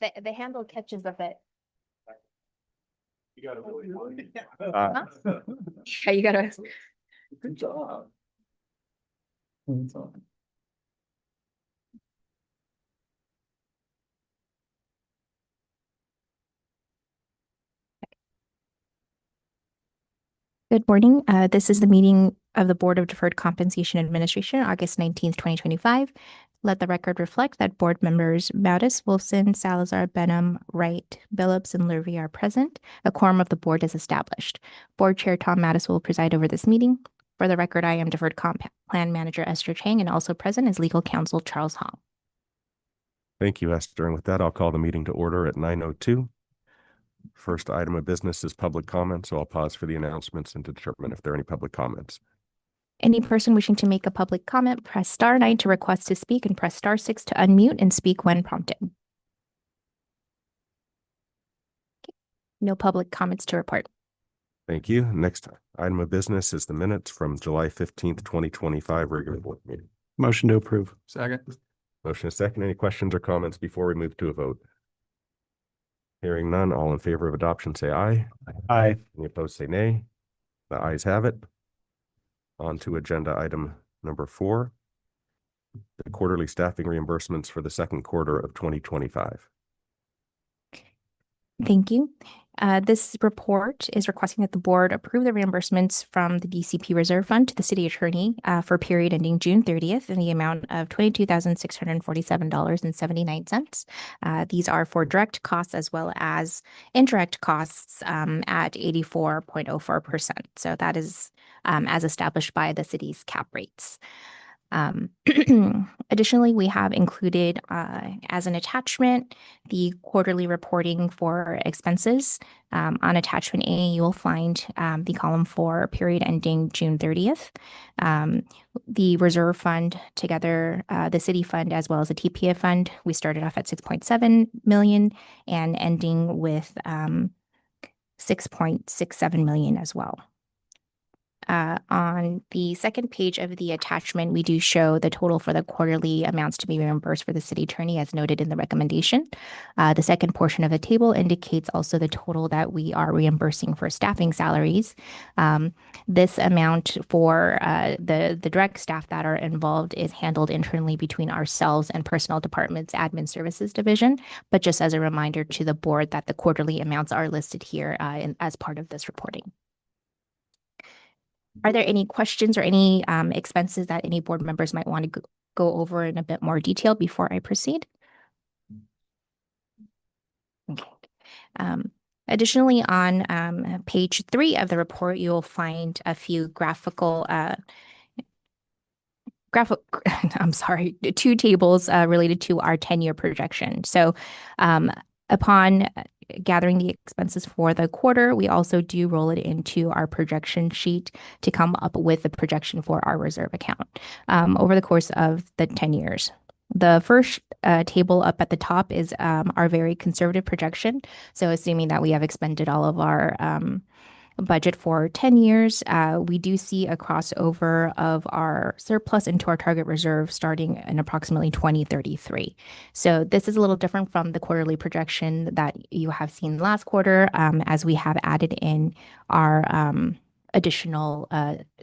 The handle catches the fit. You gotta really want it. Huh? Yeah, you gotta. Good job. Good morning. This is the meeting of the Board of Deferred Compensation Administration, August 19th, 2025. Let the record reflect that board members Mattis, Wilson, Salazar, Benham, Wright, Billups, and Lurvy are present. A quorum of the board is established. Board Chair Tom Mattis will preside over this meeting. For the record, I am Deferred Comp Plan Manager Esther Chang, and also present is Legal Counsel Charles Hong. Thank you, Esther. And with that, I'll call the meeting to order at 9:02. First item of business is public comment, so I'll pause for the announcements and to determine if there are any public comments. Any person wishing to make a public comment, press star 9 to request to speak and press star 6 to unmute and speak when prompted. Okay. No public comments to report. Thank you. Next item of business is the minutes from July 15th, 2025 regular board meeting. Motion to approve. Second. Motion is second. Any questions or comments before we move to a vote? Hearing none, all in favor of adoption, say aye. Aye. Any opposed, say nay. The ayes have it. On to agenda item number 4, the quarterly staffing reimbursements for the second quarter of 2025. Thank you. This report is requesting that the board approve the reimbursements from the DCP Reserve Fund to the City Attorney for period ending June 30th in the amount of $22,647.79. These are for direct costs as well as indirect costs at 84.04%. So that is as established by the city's cap rates. Additionally, we have included as an attachment the quarterly reporting for expenses. On attachment A, you will find the column for period ending June 30th. The reserve fund together, the city fund as well as the TPA fund, we started off at 6.7 million and ending with 6.67 million as well. On the second page of the attachment, we do show the total for the quarterly amounts to be reimbursed for the city attorney as noted in the recommendation. The second portion of the table indicates also the total that we are reimbursing for staffing salaries. This amount for the direct staff that are involved is handled internally between ourselves and Personnel Department's Admin Services Division. But just as a reminder to the board that the quarterly amounts are listed here as part of this reporting. Are there any questions or any expenses that any board members might want to go over in a bit more detail before I proceed? Okay. Additionally, on page 3 of the report, you will find a few two tables related to our 10-year projection. So upon gathering the expenses for the quarter, we also do roll it into our projection sheet to come up with the projection for our reserve account over the course of the 10 years. The first table up at the top is our very conservative projection. So assuming that we have expended all of our budget for 10 years, we do see a crossover of our surplus into our target reserve starting in approximately 2033. So this is a little different from the quarterly projection that you have seen last quarter, as we have added in our additional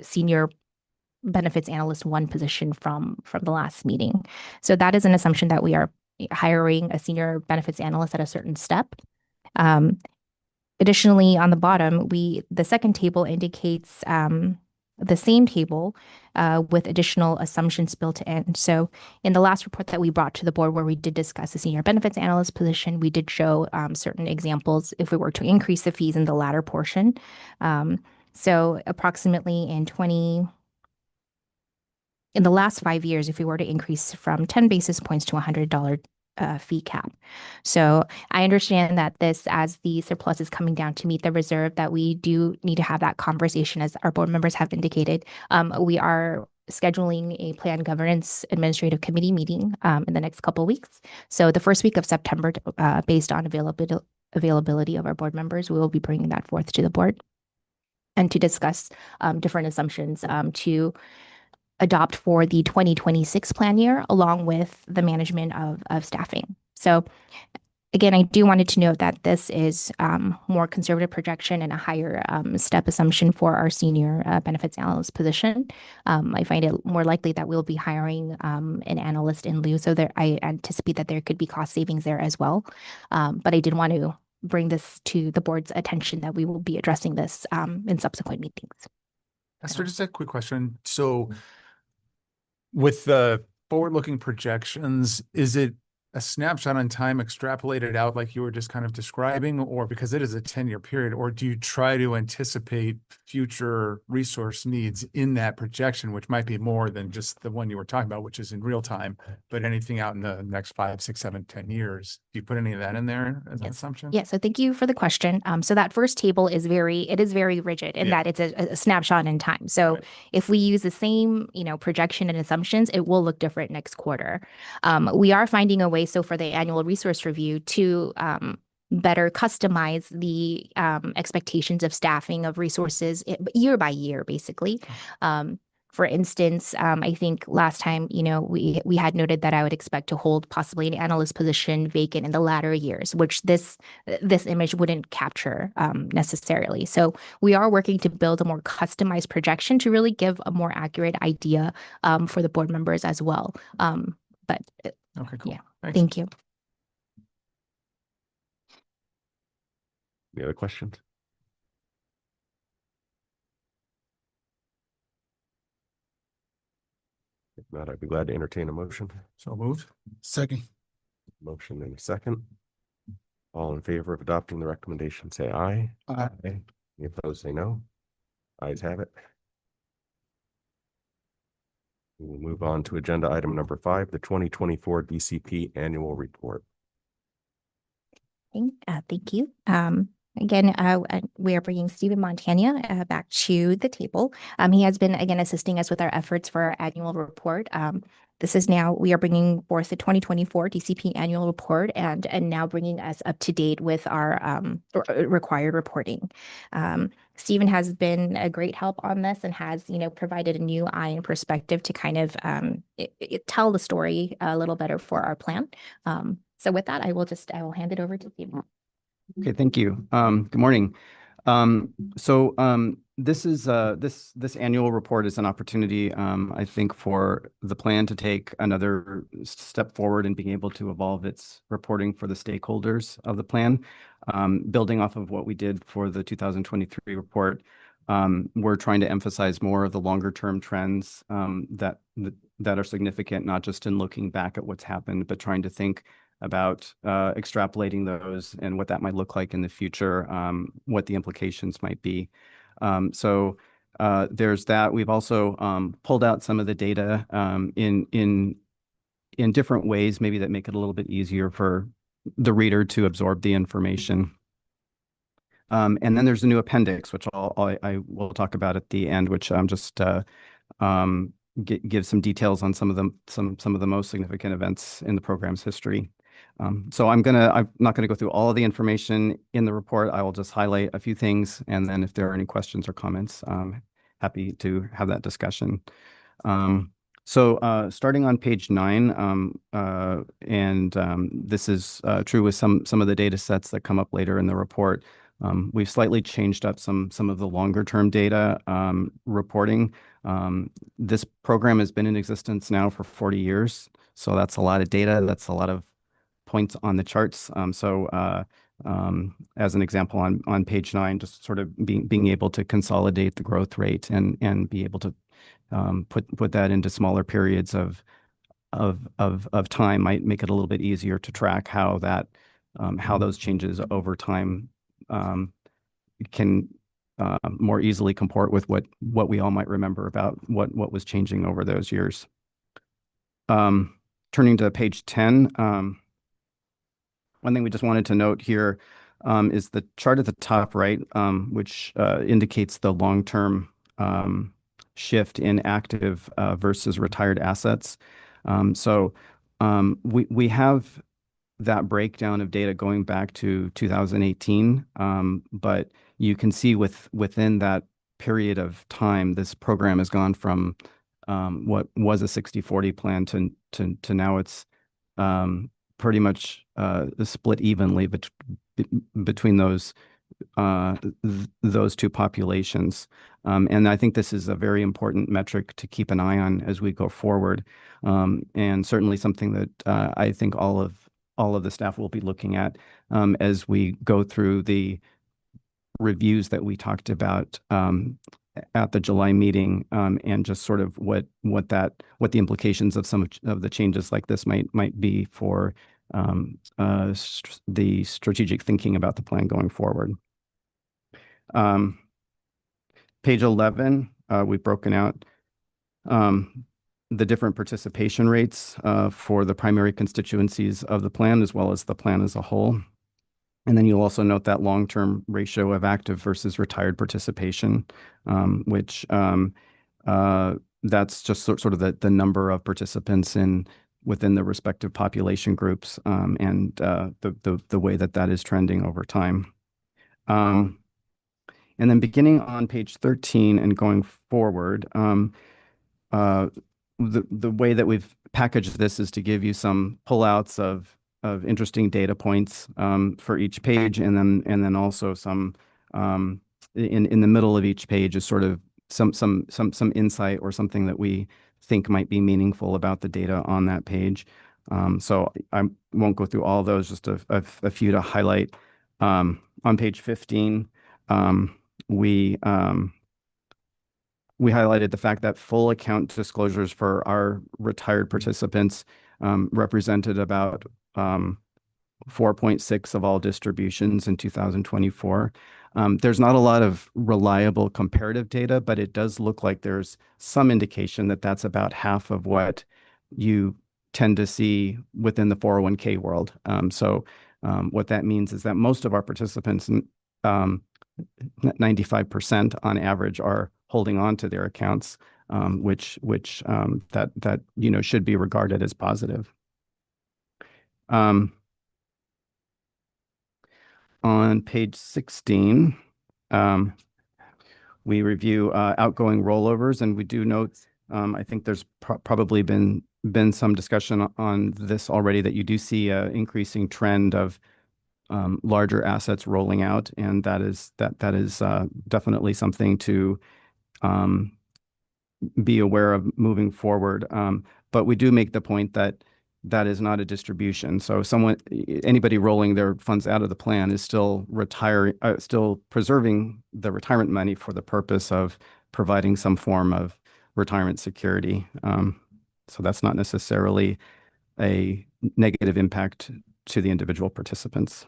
senior benefits analyst 1 position from the last meeting. So that is an assumption that we are hiring a senior benefits analyst at a certain step. Additionally, on the bottom, the second table indicates the same table with additional assumptions built in. So in the last report that we brought to the board where we did discuss the senior benefits analyst position, we did show certain examples if we were to increase the fees in the latter portion. So approximately in the last 5 years, if we were to increase from 10 basis points to $100 fee cap. So I understand that this, as the surplus is coming down to meet the reserve, that we do need to have that conversation, as our board members have indicated. We are scheduling a plan governance administrative committee meeting in the next couple of weeks. So the first week of September, based on availability of our board members, we will be bringing that forth to the board and to discuss different assumptions to adopt for the 2026 plan year, along with the management of staffing. So again, I do wanted to note that this is more conservative projection and a higher step assumption for our senior benefits analyst position. I find it more likely that we'll be hiring an analyst in lieu. So there, I anticipate that there could be cost savings there as well. But I did want to bring this to the board's attention that we will be addressing this in subsequent meetings. Esther, just a quick question. So with the forward-looking projections, is it a snapshot in time extrapolated out like you were just kind of describing, or because it is a 10-year period, or do you try to anticipate future resource needs in that projection, which might be more than just the one you were talking about, which is in real time, but anything out in the next 5, 6, 7, 10 years? Do you put any of that in there as an assumption? Yeah, so thank you for the question. So that first table is very rigid in that it's a snapshot in time. So if we use the same, projection and assumptions, it will look different next quarter. We are finding a way, so for the annual resource review, to better customize the expectations of staffing of resources year by year, basically. For instance, I think last time, we had noted that I would expect to hold possibly an analyst position vacant in the latter years, which this image wouldn't capture necessarily. So we are working to build a more customized projection to really give a more accurate idea for the board members as well. But okay, cool. Yeah, Thanks. thank you. Any other questions? If not, I'd be glad to entertain a motion. So moved. Second. Motion in a second. All in favor of adopting the recommendation, say aye. Aye. Any opposed, say no. Ayes have it. We will move on to agenda item number 5, the 2024 DCP annual report. Thank you. Again, we are bringing Stephen Montagna back to the table. He has been, again, assisting us with our efforts for our annual report. We are bringing forth the 2024 DCP annual report and now bringing us up to date with our required reporting. Stephen has been a great help on this and has, provided a new eye and perspective to kind of tell the story a little better for our plan. So with that, I will hand it over to Stephen. Okay, thank you. Good morning. This is this annual report is an opportunity, I think, for the plan to take another step forward in being able to evolve its reporting for the stakeholders of the plan. Building off of what we did for the 2023 report, we're trying to emphasize more of the longer term trends that are significant, not just in looking back at what's happened, but trying to think about extrapolating those and what that might look like in the future, what the implications might be. There's that. We've also pulled out some of the data in different ways, maybe that make it a little bit easier for the reader to absorb the information. And then there's a new appendix, which I will talk about at the end, which I'm just give some details on some of the most significant events in the program's history. So I'm not gonna go through all of the information in the report. I will just highlight a few things, and then if there are any questions or comments, I'm happy to have that discussion. Starting on page 9, this is true with some of the data sets that come up later in the report. We've slightly changed up some of the longer term data reporting. This program has been in existence now for 40 years, so that's a lot of data. That's a lot of points on the charts. As an example, on page 9, just sort of being able to consolidate the growth rate and be able to put that into smaller periods of time might make it a little bit easier to track how those changes over time can more easily comport with what we all might remember about what was changing over those years. Turning to page 10, one thing we just wanted to note here is the chart at the top right, which indicates the long-term shift in active versus retired assets. We have that breakdown of data going back to 2018, but you can see within that period of time, this program has gone from what was a 60-40 plan to now it's pretty much split evenly between those two populations. And I think this is a very important metric to keep an eye on as we go forward. And certainly something that I think all of the staff will be looking at as we go through the reviews that we talked about at the July meeting, and just sort of what the implications of some of the changes like this might be for the strategic thinking about the plan going forward. Page 11, we've broken out the different participation rates for the primary constituencies of the plan, as well as the plan as a whole. And then you'll also note that long-term ratio of active versus retired participation, which that's just sort of the number of participants within the respective population groups, and the way that is trending over time. And then beginning on page 13 and going forward, the way that we've packaged this is to give you some pullouts of interesting data points for each page, and then also some in the middle of each page is sort of some insight or something that we think might be meaningful about the data on that page. So I won't go through all of those, just a few to highlight. On page 15, we highlighted the fact that full account disclosures for our retired participants represented about 4.6 of all distributions in 2024. There's not a lot of reliable comparative data, but it does look like there's some indication that that's about half of what you tend to see within the 401k world. So what that means is that most of our participants, 95% on average, are holding on to their accounts, which that should be regarded as positive. On page 16, we review outgoing rollovers, and we do note, I think there's probably been some discussion on this already, that you do see an increasing trend of larger assets rolling out, and that is definitely something to be aware of moving forward. But we do make the point that that is not a distribution. So anybody rolling their funds out of the plan is still still preserving the retirement money for the purpose of providing some form of retirement security. So that's not necessarily a negative impact to the individual participants.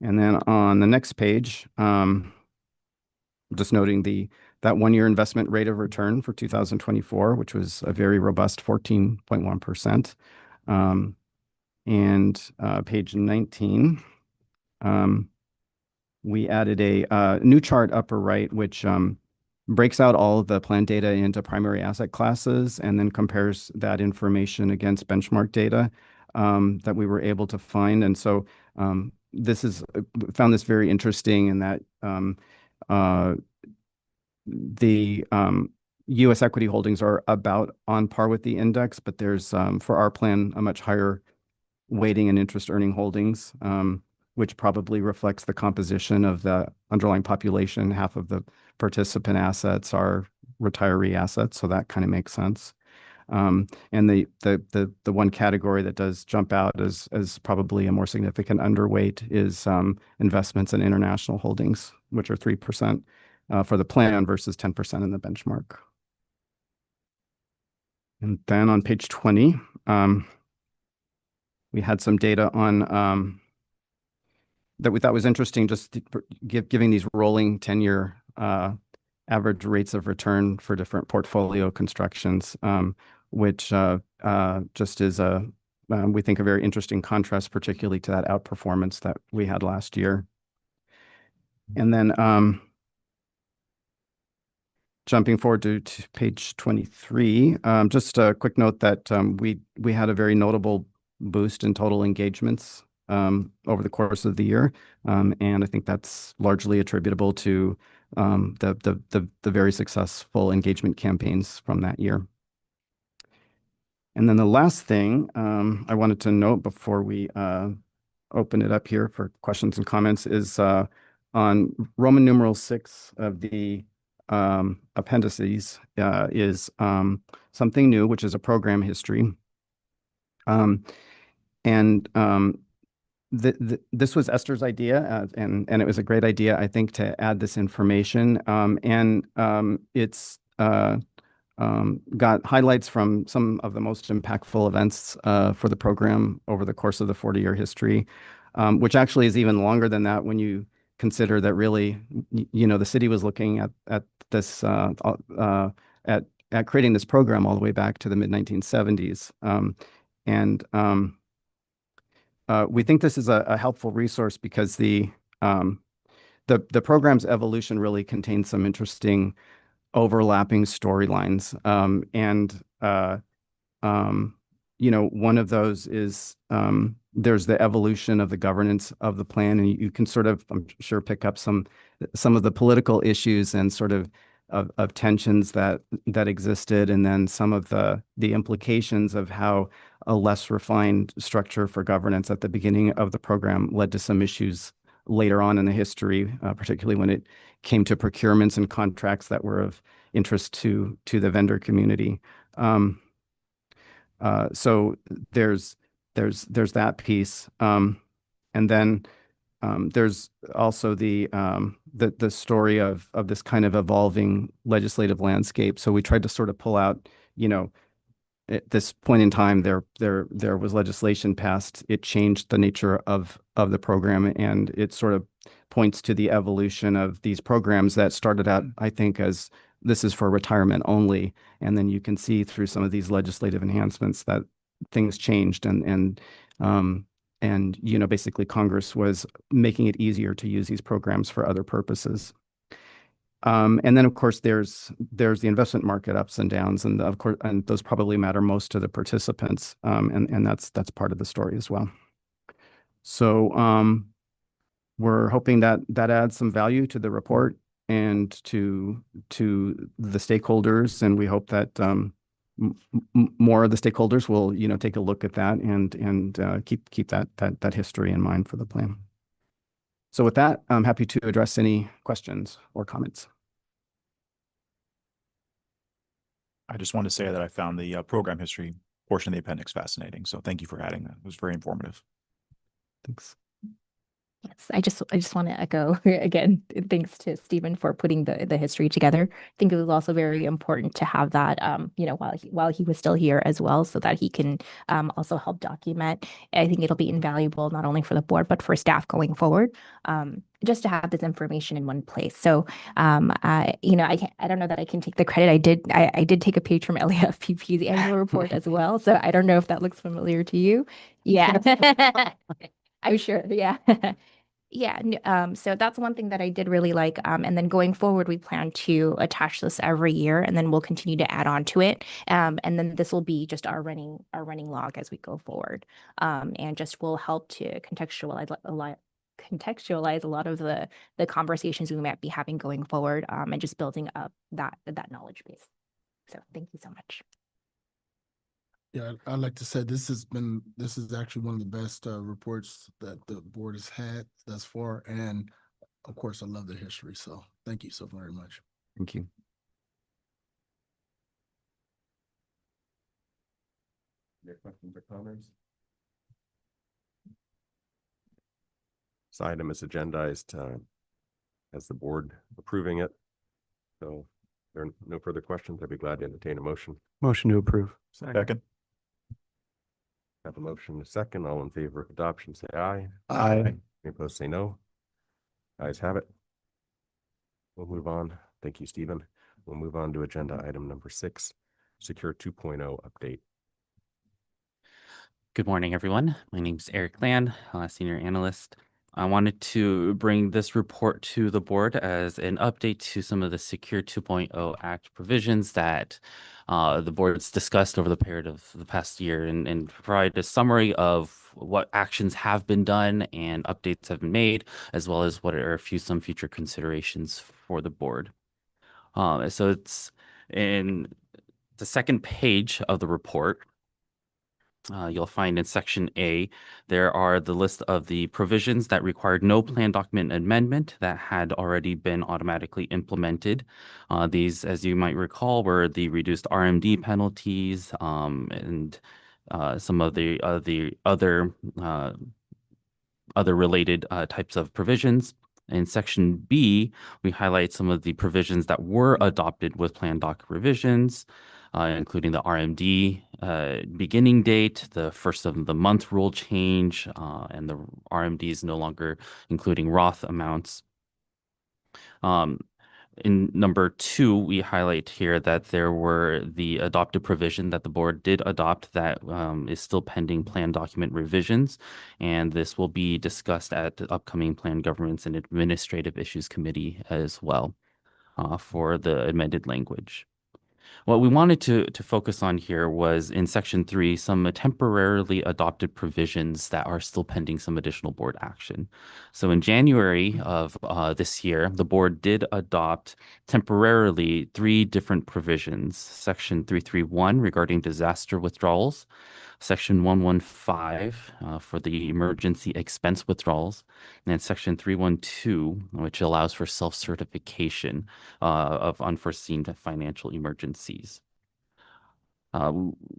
And then on the next page, just noting that 1-year investment rate of return for 2024, which was a very robust 14.1%. And page 19, we added a new chart upper right, which breaks out all of the plan data into primary asset classes and then compares that information against benchmark data that we were able to find. And so found this very interesting in that the U.S. equity holdings are about on par with the index, but there's, for our plan, a much higher weighting in interest earning holdings, which probably reflects the composition of the underlying population. Half of the participant assets are retiree assets, so that kind of makes sense. And the one category that does jump out as probably a more significant underweight is investments in international holdings, which are 3% for the plan versus 10% in the benchmark. And then on page 20, we had some data on that we thought was interesting, just giving these rolling 10-year average rates of return for different portfolio constructions, which just is we think a very interesting contrast, particularly to that outperformance that we had last year. And then jumping forward to page 23, just a quick note that we had a very notable boost in total engagements over the course of the year. And I think that's largely attributable to the very successful engagement campaigns from that year. And then the last thing I wanted to note before we open it up here for questions and comments is on Roman numeral 6 of the appendices is something new, which is a program history. This was Esther's idea, and it was a great idea, I think, to add this information. It's got highlights from some of the most impactful events for the program over the course of the 40-year history, which actually is even longer than that when you consider that really, the city was looking at this at creating this program all the way back to the mid-1970s. We think this is a helpful resource because the program's evolution really contains some interesting overlapping storylines. One of those is there's the evolution of the governance of the plan, and you can sort of, I'm sure, pick up some of the political issues and sort of tensions that existed, and then some of the implications of how a less refined structure for governance at the beginning of the program led to some issues later on in the history, particularly when it came to procurements and contracts that were of interest to the vendor community. So there's that piece, and then there's also the story of this kind of evolving legislative landscape. So we tried to sort of pull out, at this point in time, there was legislation passed. It changed the nature of the program, and it sort of points to the evolution of these programs that started out, I think, as this is for retirement only, and then you can see through some of these legislative enhancements that things changed, and basically Congress was making it easier to use these programs for other purposes. And then, of course, there's the investment market ups and downs, and of course, and those probably matter most to the participants, and that's part of the story as well. So we're hoping that adds some value to the report and to the stakeholders, and we hope that more of the stakeholders will take a look at that and keep that history in mind for the plan. So with that, I'm happy to address any questions or comments. I just want to say that I found the program history portion of the appendix fascinating. So thank you for adding that. It was very informative. Thanks. Yes, I just want to echo again, thanks to Stephen for putting the history together. I think it was also very important to have that, while he was still here as well, so that he can also help document. I think it'll be invaluable not only for the board, but for staff going forward, just to have this information in one place. So, I don't know that I can take the credit. I did take a page from LAFPP's annual report as well. So I don't know if that looks familiar to you. Yeah, I'm sure. Yeah. Yeah, so that's one thing that I did really like. And then going forward, we plan to attach this every year, and then we'll continue to add on to it. And then this will be just our running log as we go forward. And just will help to contextualize a lot of the conversations we might be having going forward, and just building up that knowledge base. So thank you so much. Yeah, I'd like to say this is actually one of the best reports that the board has had thus far. And of course, I love the history. So thank you so very much. Thank you. Any questions or comments? This item is agendized as the board approving it. So if there are no further questions, I'd be glad to entertain a motion. Motion to approve. Second. Have a motion and a second. All in favor of adoption, say aye. Aye. Any opposed, say no. Ayes have it. We'll move on. Thank you, Stephen. We'll move on to agenda item number 6, Secure 2.0 update. Good morning, everyone. My name is Eric Land, Senior Analyst. I wanted to bring this report to the board as an update to some of the Secure 2.0 Act provisions that the board's discussed over the period of the past year, and provide a summary of what actions have been done and updates have been made, as well as what are some future considerations for the board. So it's in the second page of the report. You'll find in section A, there are the list of the provisions that required no plan document amendment that had already been automatically implemented. These, as you might recall, were the reduced RMD penalties and some of the other related types of provisions. In section B, we highlight some of the provisions that were adopted with plan doc revisions, including the RMD beginning date, the first of the month rule change, and the RMDs no longer including Roth amounts. In number 2, we highlight here that there were the adopted provision that the board did adopt that is still pending plan document revisions, and this will be discussed at the upcoming Plan Governance and Administrative Issues Committee as well for the amended language. What we wanted to focus on here was in section 3, some temporarily adopted provisions that are still pending some additional board action. So in January of this year, the board did adopt temporarily 3 different provisions. Section 331 regarding disaster withdrawals, Section 115 for the emergency expense withdrawals, and Section 312, which allows for self-certification of unforeseen financial emergencies.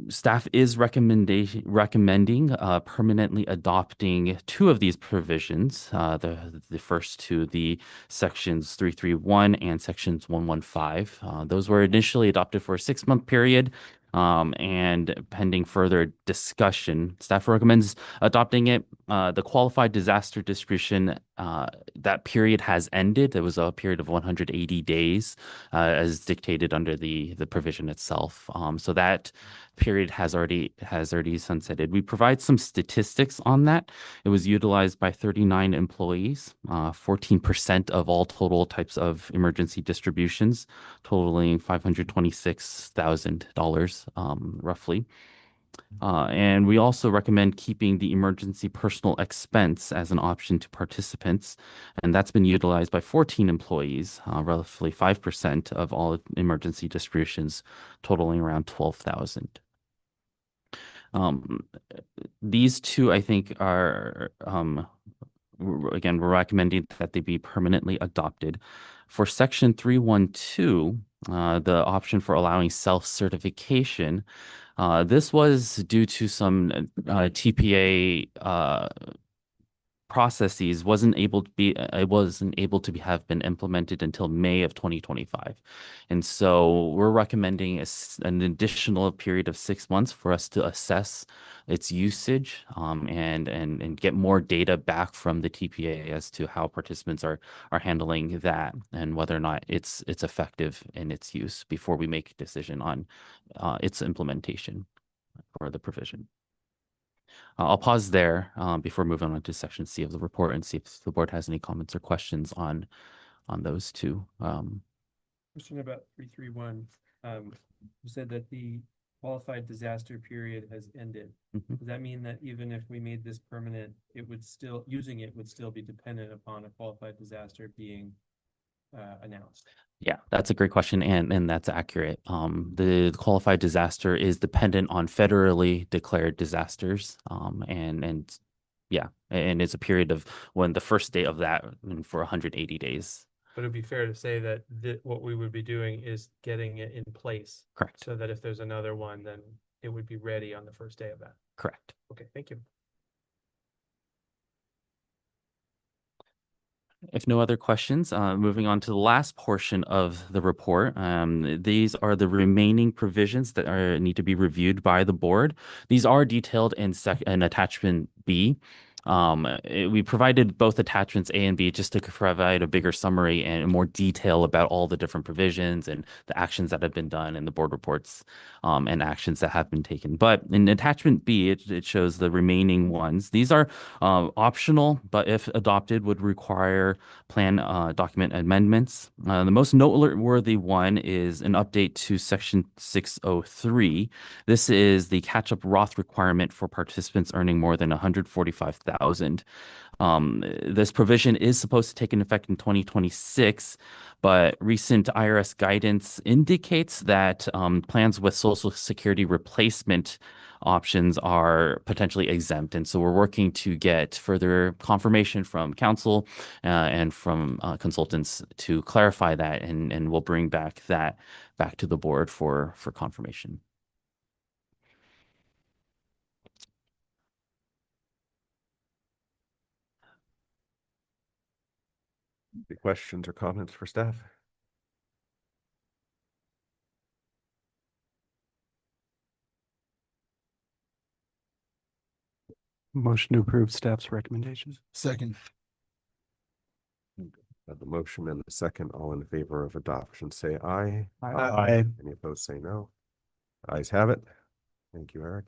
Staff is recommending permanently adopting 2 of these provisions, the first 2, the sections 331 and sections 115. Those were initially adopted for a 6-month period, and pending further discussion, staff recommends adopting it. The qualified disaster distribution, that period has ended. It was a period of 180 days, as dictated under the provision itself. So that period has already sunsetted. We provide some statistics on that. It was utilized by 39 employees, 14% of all total types of emergency distributions, totaling $526,000 roughly. And we also recommend keeping the emergency personal expense as an option to participants, and that's been utilized by 14 employees, roughly 5% of all emergency distributions, totaling around 12,000. These 2, I think, are again, we're recommending that they be permanently adopted. For Section 312, the option for allowing self-certification, this was due to some TPA processes wasn't able to have been implemented until May of 2025. And so we're recommending an additional period of 6 months for us to assess its usage and get more data back from the TPA as to how participants are handling that and whether or not it's effective in its use before we make a decision on its implementation for the provision. I'll pause there before moving on to section C of the report and see if the board has any comments or questions on those 2. Question about 331. You said that the qualified disaster period has ended. Mhm. Does that mean that even if we made this permanent, using it would still be dependent upon a qualified disaster being announced? Yeah, that's a great question, and that's accurate. The qualified disaster is dependent on federally declared disasters, and yeah, and it's a period of when the first day of that for 180 days. But it'd be fair to say that what we would be doing is getting it in place. Correct. So that if there's another one, then it would be ready on the first day of that. Correct. Okay, thank you. If no other questions, moving on to the last portion of the report. These are the remaining provisions that need to be reviewed by the board. These are detailed in attachment B. We provided both attachments A and B just to provide a bigger summary and more detail about all the different provisions and the actions that have been done in the board reports and actions that have been taken. But in attachment B, it shows the remaining ones. These are optional, but if adopted, would require plan document amendments. The most noteworthy one is an update to Section 603. This is the catch-up Roth requirement for participants earning more than $145,000. This provision is supposed to take in effect in 2026, but recent IRS guidance indicates that plans with Social Security replacement options are potentially exempt. And so we're working to get further confirmation from council and from consultants to clarify that, and we'll bring back to the board for confirmation. Any questions or comments for staff? Motion to approve staff's recommendations. Second. Have the motion and the second. All in favor of adoption, say aye. Aye. Any opposed, say no. Ayes have it. Thank you, Eric.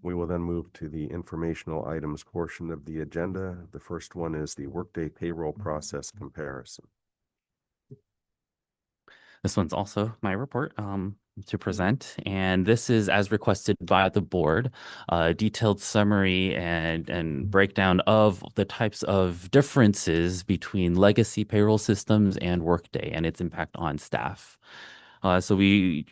We will then move to the informational items portion of the agenda. The first one is the Workday payroll process comparison. This one's also my report to present, and this is as requested by the board, a detailed summary and breakdown of the types of differences between legacy payroll systems and Workday and its impact on staff. So we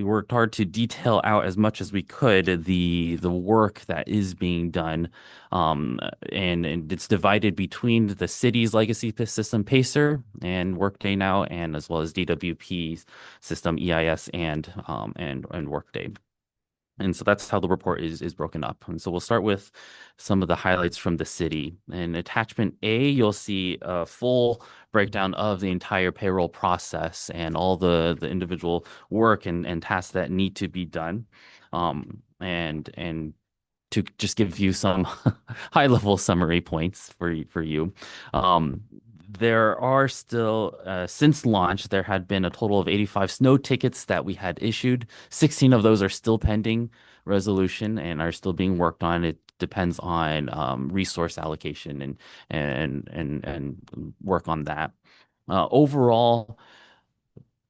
worked hard to detail out as much as we could the work that is being done, and it's divided between the city's legacy system Pacer and Workday now, and as well as DWP's system EIS and Workday. And so that's how the report is broken up. And so we'll start with some of the highlights from the city. In attachment A, you'll see a full breakdown of the entire payroll process and all the individual work and tasks that need to be done. And to just give you some high level summary points for you. There are still, since launch, there had been a total of 85 snow tickets that we had issued. 16 of those are still pending resolution and are still being worked on. It depends on resource allocation and work on that. Overall,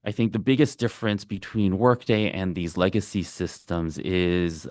I think the biggest difference between Workday and these legacy systems is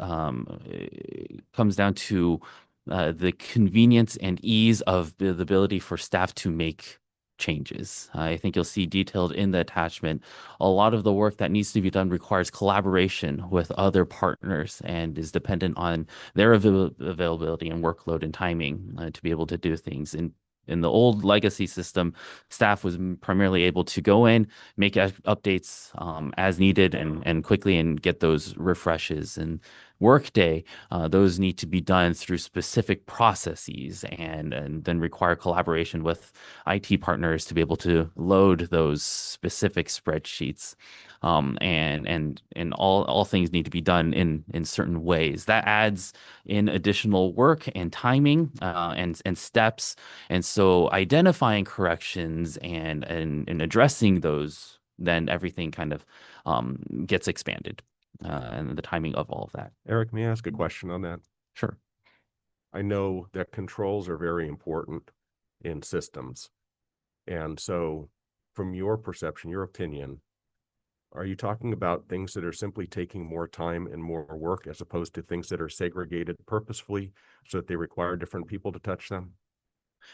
comes down to the convenience and ease of the ability for staff to make changes. I think you'll see detailed in the attachment. A lot of the work that needs to be done requires collaboration with other partners and is dependent on their availability and workload and timing to be able to do things. In the old legacy system, staff was primarily able to go in, make updates as needed and quickly and get those refreshes. And Workday, those need to be done through specific processes and then require collaboration with IT partners to be able to load those specific spreadsheets. And all things need to be done in certain ways. That adds in additional work and timing and steps. And so identifying corrections and addressing those, then everything kind of gets expanded and the timing of all of that. Eric, may I ask a question on that? Sure. I know that controls are very important in systems. And so from your perception, your opinion, are you talking about things that are simply taking more time and more work as opposed to things that are segregated purposefully so that they require different people to touch them?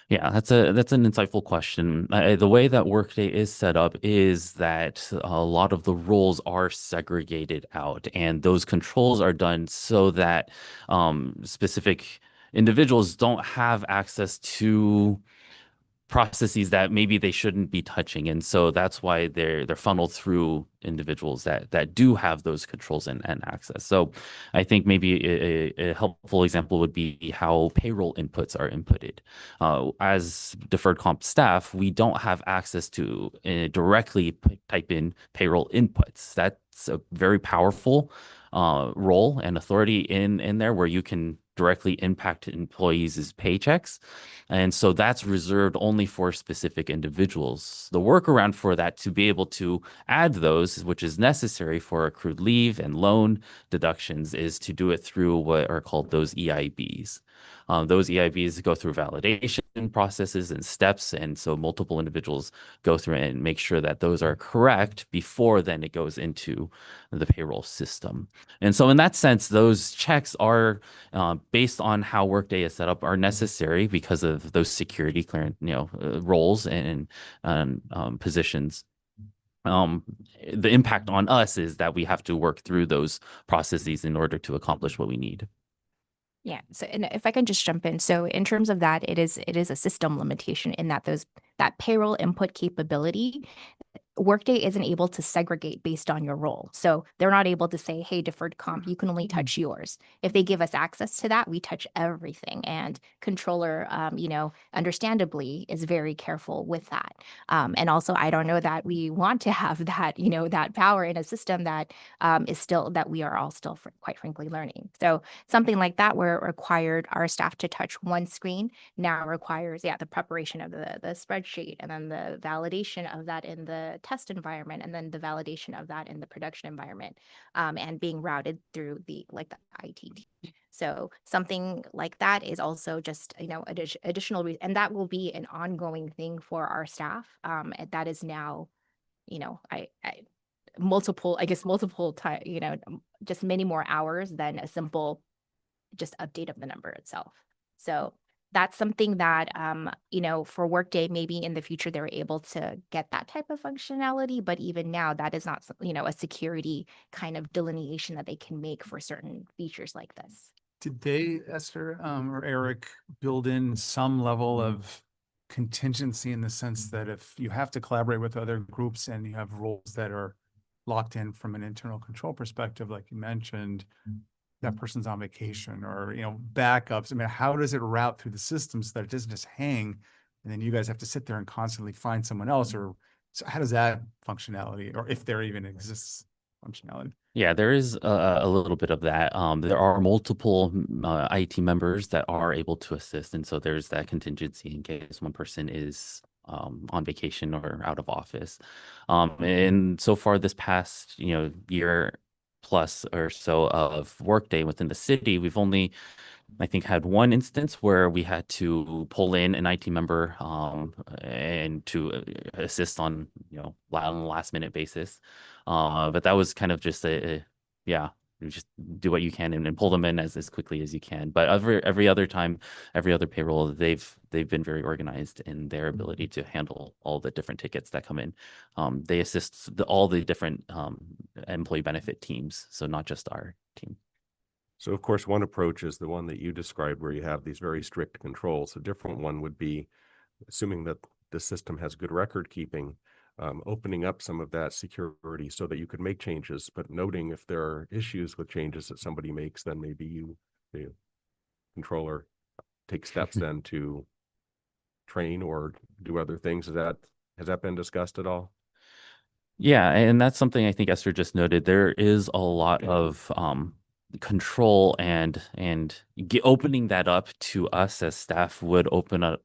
Yeah, that's an insightful question. The way that Workday is set up is that a lot of the roles are segregated out, and those controls are done so that specific individuals don't have access to processes that maybe they shouldn't be touching. And so that's why they're funneled through individuals that do have those controls and access. So I think maybe a helpful example would be how payroll inputs are inputted. As deferred comp staff, we don't have access to directly type in payroll inputs. That's a very powerful role and authority in there where you can directly impact employees' paychecks. And so that's reserved only for specific individuals. The workaround for that to be able to add those, which is necessary for accrued leave and loan deductions, is to do it through what are called those EIBs. Those EIVs go through validation processes and steps, and so multiple individuals go through and make sure that those are correct before then it goes into the payroll system. And so in that sense, those checks are based on how Workday is set up, are necessary because of those security clearance, roles and positions. The impact on us is that we have to work through those processes in order to accomplish what we need. Yeah. So, and if I can just jump in. So in terms of that, it is a system limitation in that that payroll input capability, Workday isn't able to segregate based on your role. So they're not able to say, hey, deferred comp, you can only touch yours. If they give us access to that, we touch everything. And controller, understandably is very careful with that. And also, I don't know that we want to have that, that power in a system that is still, that we are all still, quite frankly, learning. So something like that, where it required our staff to touch one screen, now requires, the preparation of the spreadsheet, and then the validation of that in the test environment, and then the validation of that in the production environment, and being routed through the IT team. So something like that is also just, additional, and that will be an ongoing thing for our staff. And that is now, multiple time, just many more hours than a simple just update of the number itself. So that's something that, for Workday, maybe in the future, they were able to get that type of functionality. But even now, that is not, a security kind of delineation that they can make for certain features like this. Did they, Esther, or Eric, build in some level of contingency in the sense that if you have to collaborate with other groups and you have roles that are locked in from an internal control perspective, like you mentioned, that person's on vacation or, backups. I mean, how does it route through the system so that it doesn't just hang and then you guys have to sit there and constantly find someone else? Or so how does that functionality, or if there even exists functionality? Yeah, there is a little bit of that. There are multiple IT members that are able to assist. And so there's that contingency in case one person is on vacation or out of office. And so far this past, year plus or so of Workday within the city, we've only, I think, had one instance where we had to pull in an IT member and to assist on, on a last minute basis. But that was kind of just you just do what you can and pull them in as quickly as you can. But every other time, every other payroll, they've been very organized in their ability to handle all the different tickets that come in. They assist all the different employee benefit teams, so not just our team. So of course, one approach is the one that you described where you have these very strict controls. A different one would be, assuming that the system has good record keeping, opening up some of that security so that you could make changes, but noting if there are issues with changes that somebody makes, then maybe you, the controller, take steps then to train or do other things. Has that been discussed at all? Yeah, and that's something I think Esther just noted. There is a lot of control and opening that up to us as staff would open up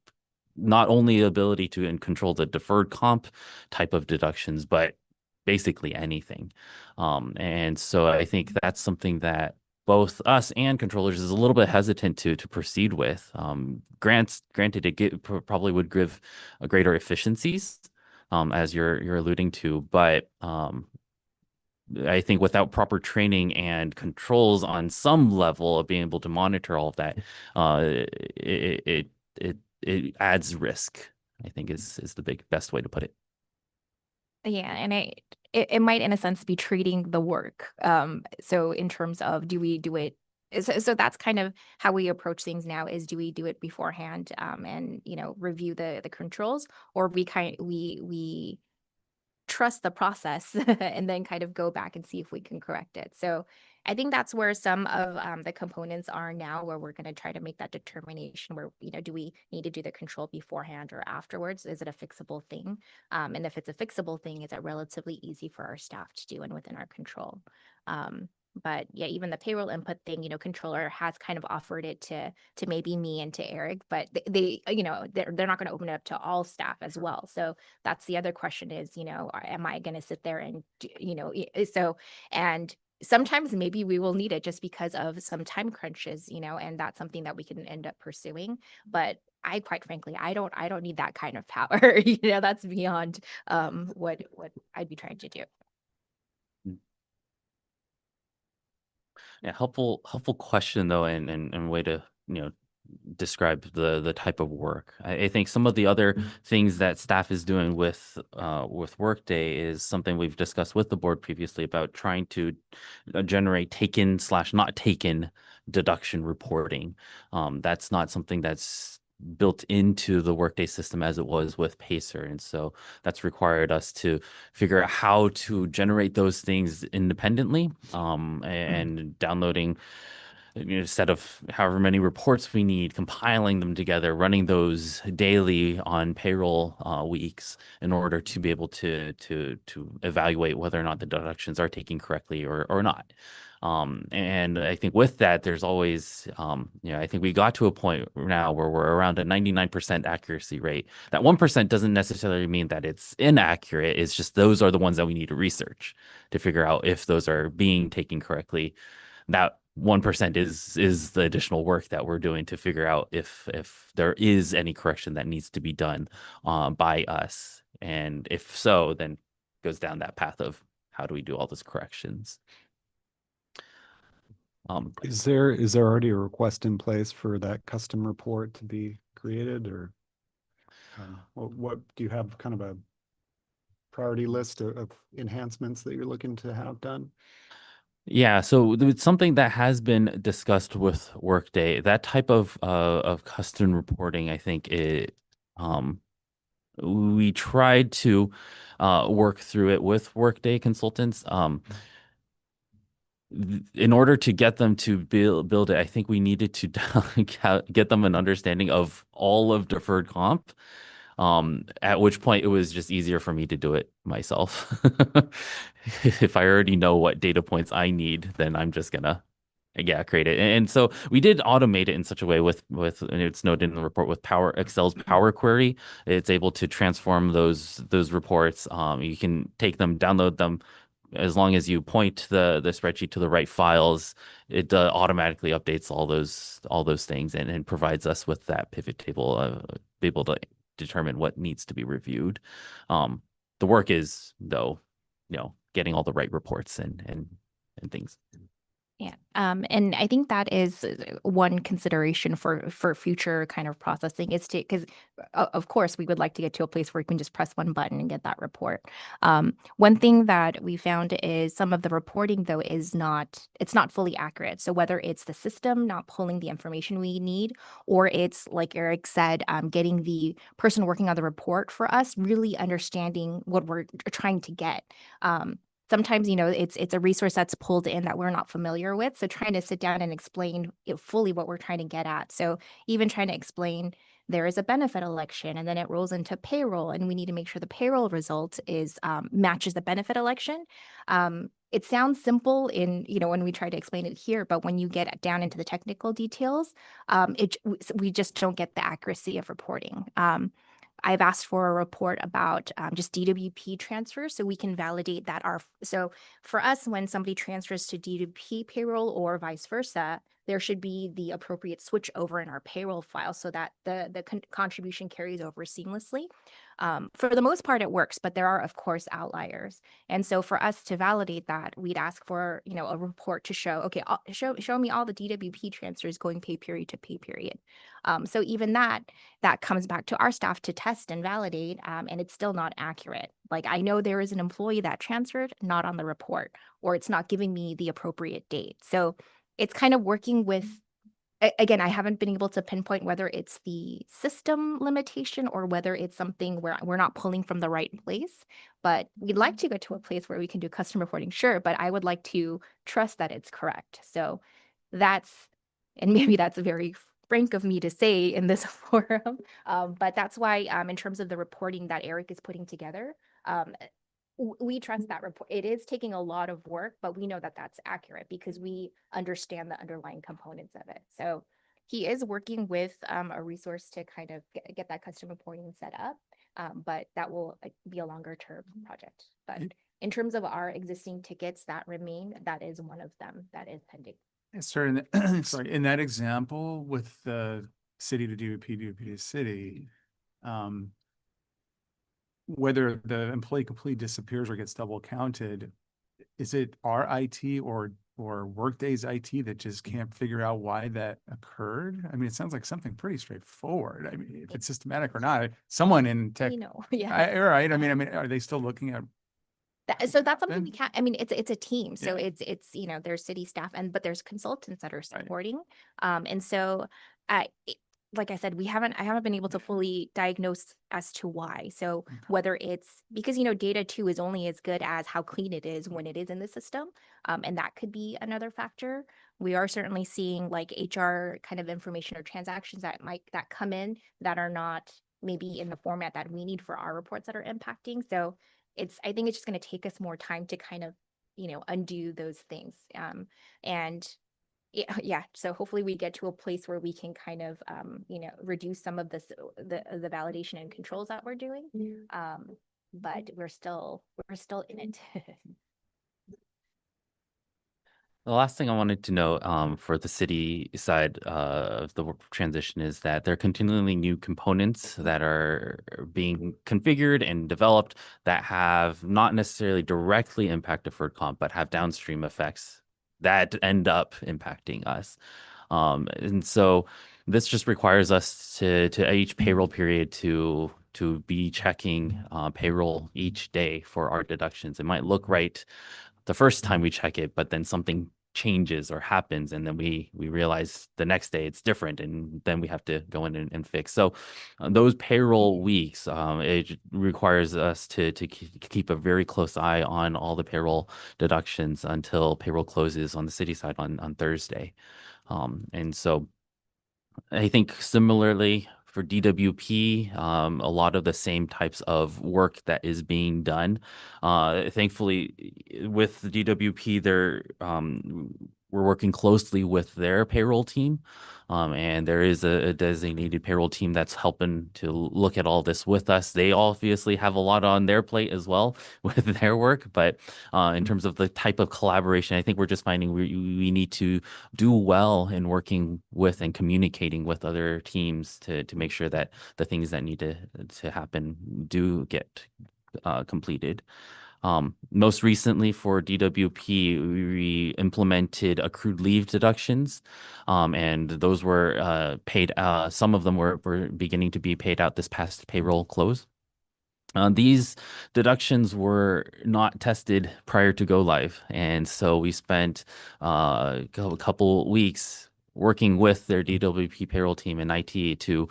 not only the ability to control the deferred comp type of deductions, but basically anything. And so I think that's something that both us and controllers is a little bit hesitant to proceed with. Granted, it probably would give a greater efficiencies, as you're alluding to, but I think without proper training and controls on some level of being able to monitor all of that, it adds risk, I think is the best way to put it. Yeah, and it might, in a sense, be treating the work. So in terms of, do we do it? So that's kind of how we approach things now, is do we do it beforehand, and review the controls, or we trust the process and then kind of go back and see if we can correct it. So I think that's where some of the components are now, where we're going to try to make that determination where, do we need to do the control beforehand or afterwards? Is it a fixable thing? And if it's a fixable thing, is it relatively easy for our staff to do and within our control? But yeah, even the payroll input thing, controller has kind of offered it to maybe me and to Eric, but they they're not going to open it up to all staff as well. So that's the other question is, am I going to sit there and, so, and sometimes maybe we will need it just because of some time crunches, and that's something that we can end up pursuing. But I, quite frankly, I don't need that kind of power. That's beyond what I'd be trying to do. Yeah, helpful question though, and way to, describe the type of work. I think some of the other things that staff is doing with Workday is something we've discussed with the board previously about trying to generate taken / not taken deduction reporting. That's not something that's built into the Workday system as it was with Pacer. And so that's required us to figure out how to generate those things independently, and downloading a set of however many reports we need, compiling them together, running those daily on payroll weeks in order to be able to evaluate whether or not the deductions are taken correctly or not. And I think with that, there's always, I think we got to a point now where we're around a 99% accuracy rate. That 1% doesn't necessarily mean that it's inaccurate. It's just those are the ones that we need to research to figure out if those are being taken correctly. That 1% is the additional work that we're doing to figure out if there is any correction that needs to be done by us. And if so, then goes down that path of how do we do all those corrections. Is there already a request in place for that custom report to be created, or what do you have kind of a priority list of enhancements that you're looking to have done? Yeah, so it's something that has been discussed with Workday. That type of custom reporting, I think we tried to work through it with Workday consultants. In order to get them to build it, I think we needed to get them an understanding of all of deferred comp. At which point it was just easier for me to do it myself. If I already know what data points I need, then I'm just gonna create it. And so we did automate it in such a way with and it's noted in the report with Excel's Power Query. It's able to transform those reports. You can take them, download them. As long as you point the spreadsheet to the right files, it automatically updates all those things and provides us with that pivot table, be able to determine what needs to be reviewed. The work is, though, getting all the right reports and things. Yeah. And I think that is one consideration for future kind of processing is because of course we would like to get to a place where we can just press one button and get that report. One thing that we found is some of the reporting though it's not fully accurate. So whether it's the system not pulling the information we need, or it's like Eric said, getting the person working on the report for us really understanding what we're trying to get. Sometimes, it's a resource that's pulled in that we're not familiar with. So trying to sit down and explain fully what we're trying to get at. So even trying to explain there is a benefit election and then it rolls into payroll and we need to make sure the payroll result is matches the benefit election. It sounds simple when we try to explain it here, but when you get down into the technical details, we just don't get the accuracy of reporting. I've asked for a report about just DWP transfers so we can validate that so for us, when somebody transfers to DWP payroll or vice versa, there should be the appropriate switch over in our payroll file so that the contribution carries over seamlessly. For the most part, it works, but there are, of course, outliers. And so for us to validate that, we'd ask for, a report to show, okay, show me all the DWP transfers going pay period to pay period. So even that comes back to our staff to test and validate, and it's still not accurate. Like I know there is an employee that transferred, not on the report, or it's not giving me the appropriate date. So it's kind of working with, again, I haven't been able to pinpoint whether it's the system limitation or whether it's something where we're not pulling from the right place. But we'd like to get to a place where we can do custom reporting, sure, but I would like to trust that it's correct. So and maybe that's very frank of me to say in this forum, but that's why in terms of the reporting that Eric is putting together, we trust that report. It is taking a lot of work, but we know that that's accurate because we understand the underlying components of it. So he is working with a resource to kind of get that custom reporting set up. But that will be a longer term project. But in terms of our existing tickets that remain, that is one of them that is pending. Yes, sir. Sorry, in that example with the city to DOP, DOP to city, whether the employee completely disappears or gets double counted, is it our IT or Workday's IT that just can't figure out why that occurred? I mean, it sounds like something pretty straightforward. I mean, if it's systematic or not, someone in tech, You know, yeah. right? I mean, are they still looking at? So that's something Then- we can't, I mean, it's a team. So Yeah. it's, you know, there's city staff but there's consultants that are Right. supporting. And so, like I said, I haven't been able to fully diagnose as to why. So whether it's because, you know, data too is only as good as how clean it is when it is in the system. And that could be another factor. We are certainly seeing like HR kind of information or transactions that come in that are not maybe in the format that we need for our reports that are impacting. So I think it's just going to take us more time to kind of, you know, undo those things. And yeah, so hopefully we get to a place where we can kind of, you know, reduce some of the validation and controls that we're doing. But we're still in it. The last thing I wanted to know for the city side of the transition is that there are continually new components that are being configured and developed that have not necessarily directly impacted deferred comp, but have downstream effects that end up impacting us. And so this just requires us to each payroll period to be checking payroll each day for our deductions. It might look right the first time we check it, but then something changes or happens, and then we realize the next day it's different, and then we have to go in and fix. So those payroll weeks, it requires us to keep a very close eye on all the payroll deductions until payroll closes on the city side on Thursday. And so I think similarly for DWP, a lot of the same types of work that is being done. Thankfully, with the DWP, we're working closely with their payroll team. And there is a designated payroll team that's helping to look at all this with us. They obviously have a lot on their plate as well with their work, but in terms of the type of collaboration, I think we're just finding we need to do well in working with and communicating with other teams to make sure that the things that need to happen do get completed. Most recently for DWP, we implemented accrued leave deductions, and those were paid. Some of them were beginning to be paid out this past payroll close. These deductions were not tested prior to go live, and so we spent a couple weeks working with their DWP payroll team and IT to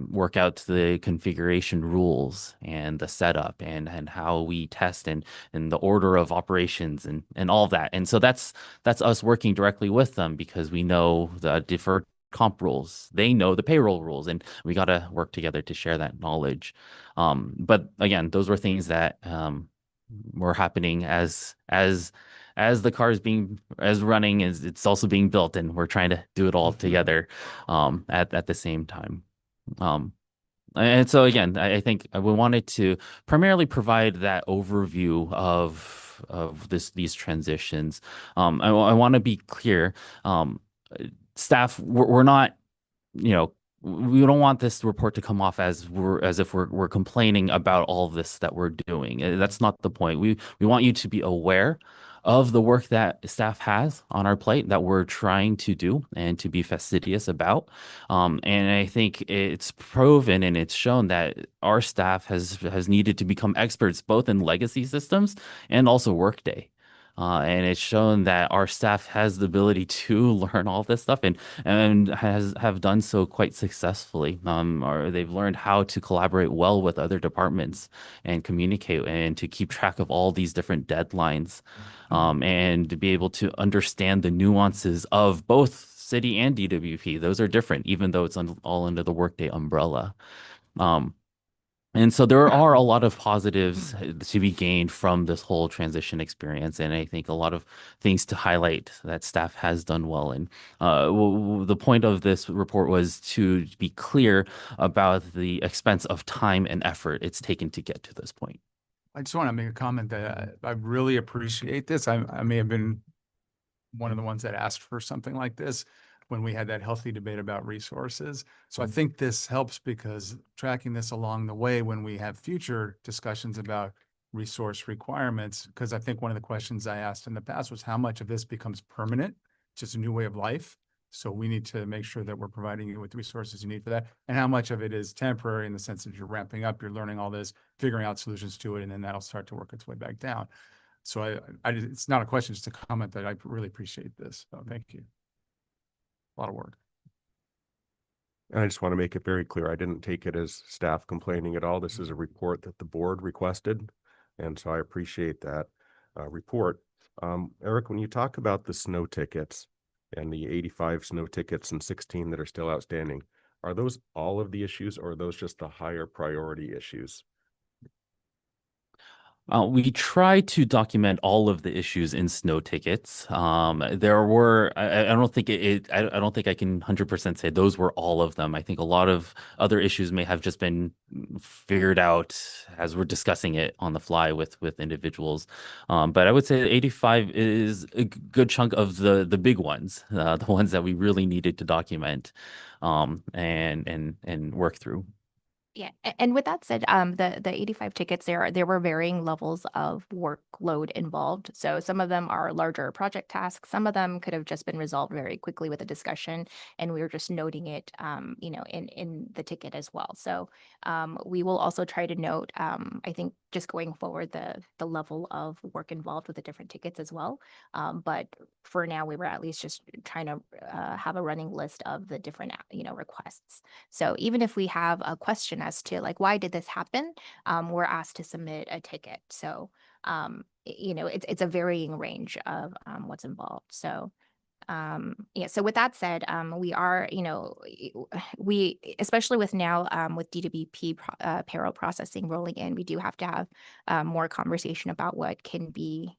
work out the configuration rules and the setup and how we test and the order of operations and all of that. And so that's us working directly with them because we know the deferred comp rules. They know the payroll rules, and we got to work together to share that knowledge. But again, those were things that were happening as the car is running, as it's also being built, and we're trying to do it all together at the same time. And so again, I think we wanted to primarily provide that overview of these transitions. I want to be clear, staff, we're not, you know, we don't want this report to come off as if we're complaining about all of this that we're doing. That's not the point. We want you to be aware of the work that staff has on our plate that we're trying to do and to be fastidious about. And I think it's proven and it's shown that our staff has needed to become experts both in legacy systems and also Workday. And it's shown that our staff has the ability to learn all this stuff and have done so quite successfully. Or they've learned how to collaborate well with other departments and communicate and to keep track of all these different deadlines, and to be able to understand the nuances of both city and DWP. Those are different, even though it's all under the Workday umbrella. And so there are a lot of positives to be gained from this whole transition experience. And I think a lot of things to highlight that staff has done well. And the point of this report was to be clear about the expense of time and effort it's taken to get to this point. I just want to make a comment that I really appreciate this. I may have been one of the ones that asked for something like this when we had that healthy debate about resources. So I think this helps because tracking this along the way when we have future discussions about resource requirements, because I think one of the questions I asked in the past was how much of this becomes permanent, just a new way of life. So we need to make sure that we're providing you with the resources you need for that. And how much of it is temporary in the sense that you're ramping up, you're learning all this, figuring out solutions to it, and then that'll start to work its way back down. So it's not a question, it's a comment that I really appreciate this. So thank you. A lot of work. And I just want to make it very clear, I didn't take it as staff complaining at all. This is a report that the board requested. And so I appreciate that report. Eric, when you talk about the snow tickets and the 85 snow tickets and 16 that are still outstanding, are those all of the issues or are those just the higher priority issues? We try to document all of the issues in snow tickets. There were, I don't think I don't think I can 100% say those were all of them. I think a lot of other issues may have just been figured out as we're discussing it on the fly with individuals. But I would say 85 is a good chunk of the big ones, the ones that we really needed to document and work through. Yeah, and with that said, the 85 tickets, there were varying levels of workload involved. So some of them are larger project tasks. Some of them could have just been resolved very quickly with a discussion, and we were just noting it, in the ticket as well. So we will also try to note, I think, just going forward, the level of work involved with the different tickets as well. But for now, we were at least just trying to have a running list of the different, requests. So even if we have a question as to like, why did this happen? We're asked to submit a ticket. So, it's a varying range of what's involved. So, yeah, so with that said, we are, we, especially with now, with DWP payroll processing rolling in, we do have to have more conversation about what can be,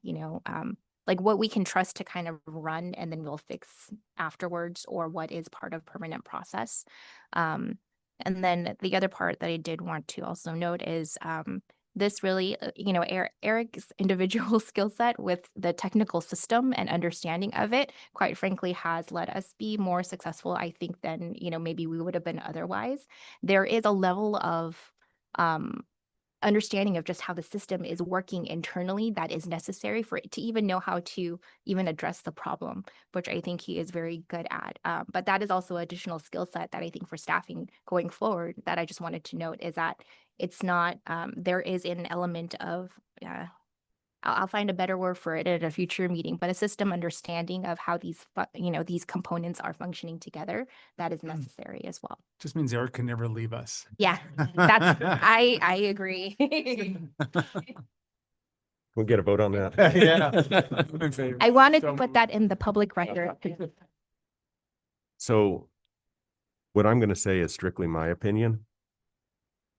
like what we can trust to kind of run and then we'll fix afterwards, or what is part of permanent process. And then the other part that I did want to also note is this really, Eric's individual skill set with the technical system and understanding of it, quite frankly, has let us be more successful, I think, than, maybe we would have been otherwise. There is a level of understanding of just how the system is working internally that is necessary for it to even know how to even address the problem, which I think he is very good at. But that is also additional skill set that I think for staffing going forward that I just wanted to note is that it's not, there is an element of, I'll find a better word for it at a future meeting, but a system understanding of how these, these components are functioning together that is necessary as well. Just means Eric can never leave us. Yeah, that's, I agree. We'll get a vote on that. Yeah. I wanted So to put that in the public record. So what I'm going to say is strictly my opinion,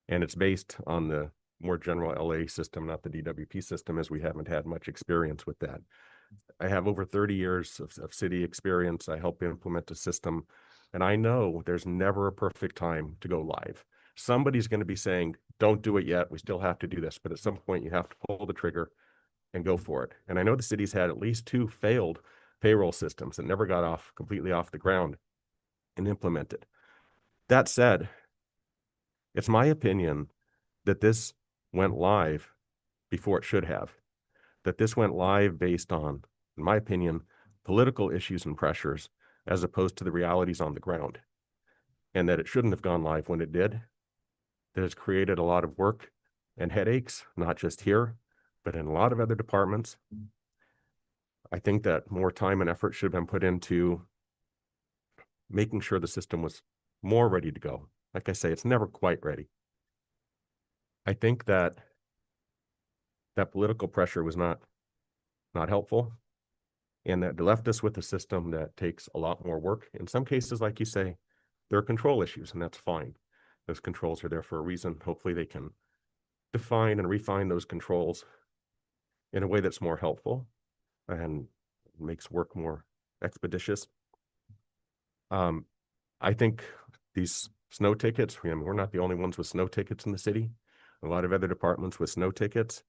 and it's based on the more general LA system, not the DWP system, as we haven't had much experience with that. I have over 30 years of city experience. I help implement a system, and I know there's never a perfect time to go live. Somebody's going to be saying, don't do it yet. We still have to do this. But at some point, you have to pull the trigger and go for it. And I know the city's had at least 2 failed payroll systems that never got completely off the ground and implemented. That said, it's my opinion that this went live before it should have, that this went live based on, in my opinion, political issues and pressures as opposed to the realities on the ground, and that it shouldn't have gone live when it did. That has created a lot of work and headaches, not just here, but in a lot of other departments. I think that more time and effort should have been put into making sure the system was more ready to go. Like I say, it's never quite ready. I think that political pressure was not helpful, and that left us with a system that takes a lot more work. In some cases, like you say, there are control issues, and that's fine. Those controls are there for a reason. Hopefully they can define and refine those controls in a way that's more helpful and makes work more expeditious. I think these snow tickets, I mean, we're not the only ones with snow tickets in the city. A lot of other departments with snow tickets.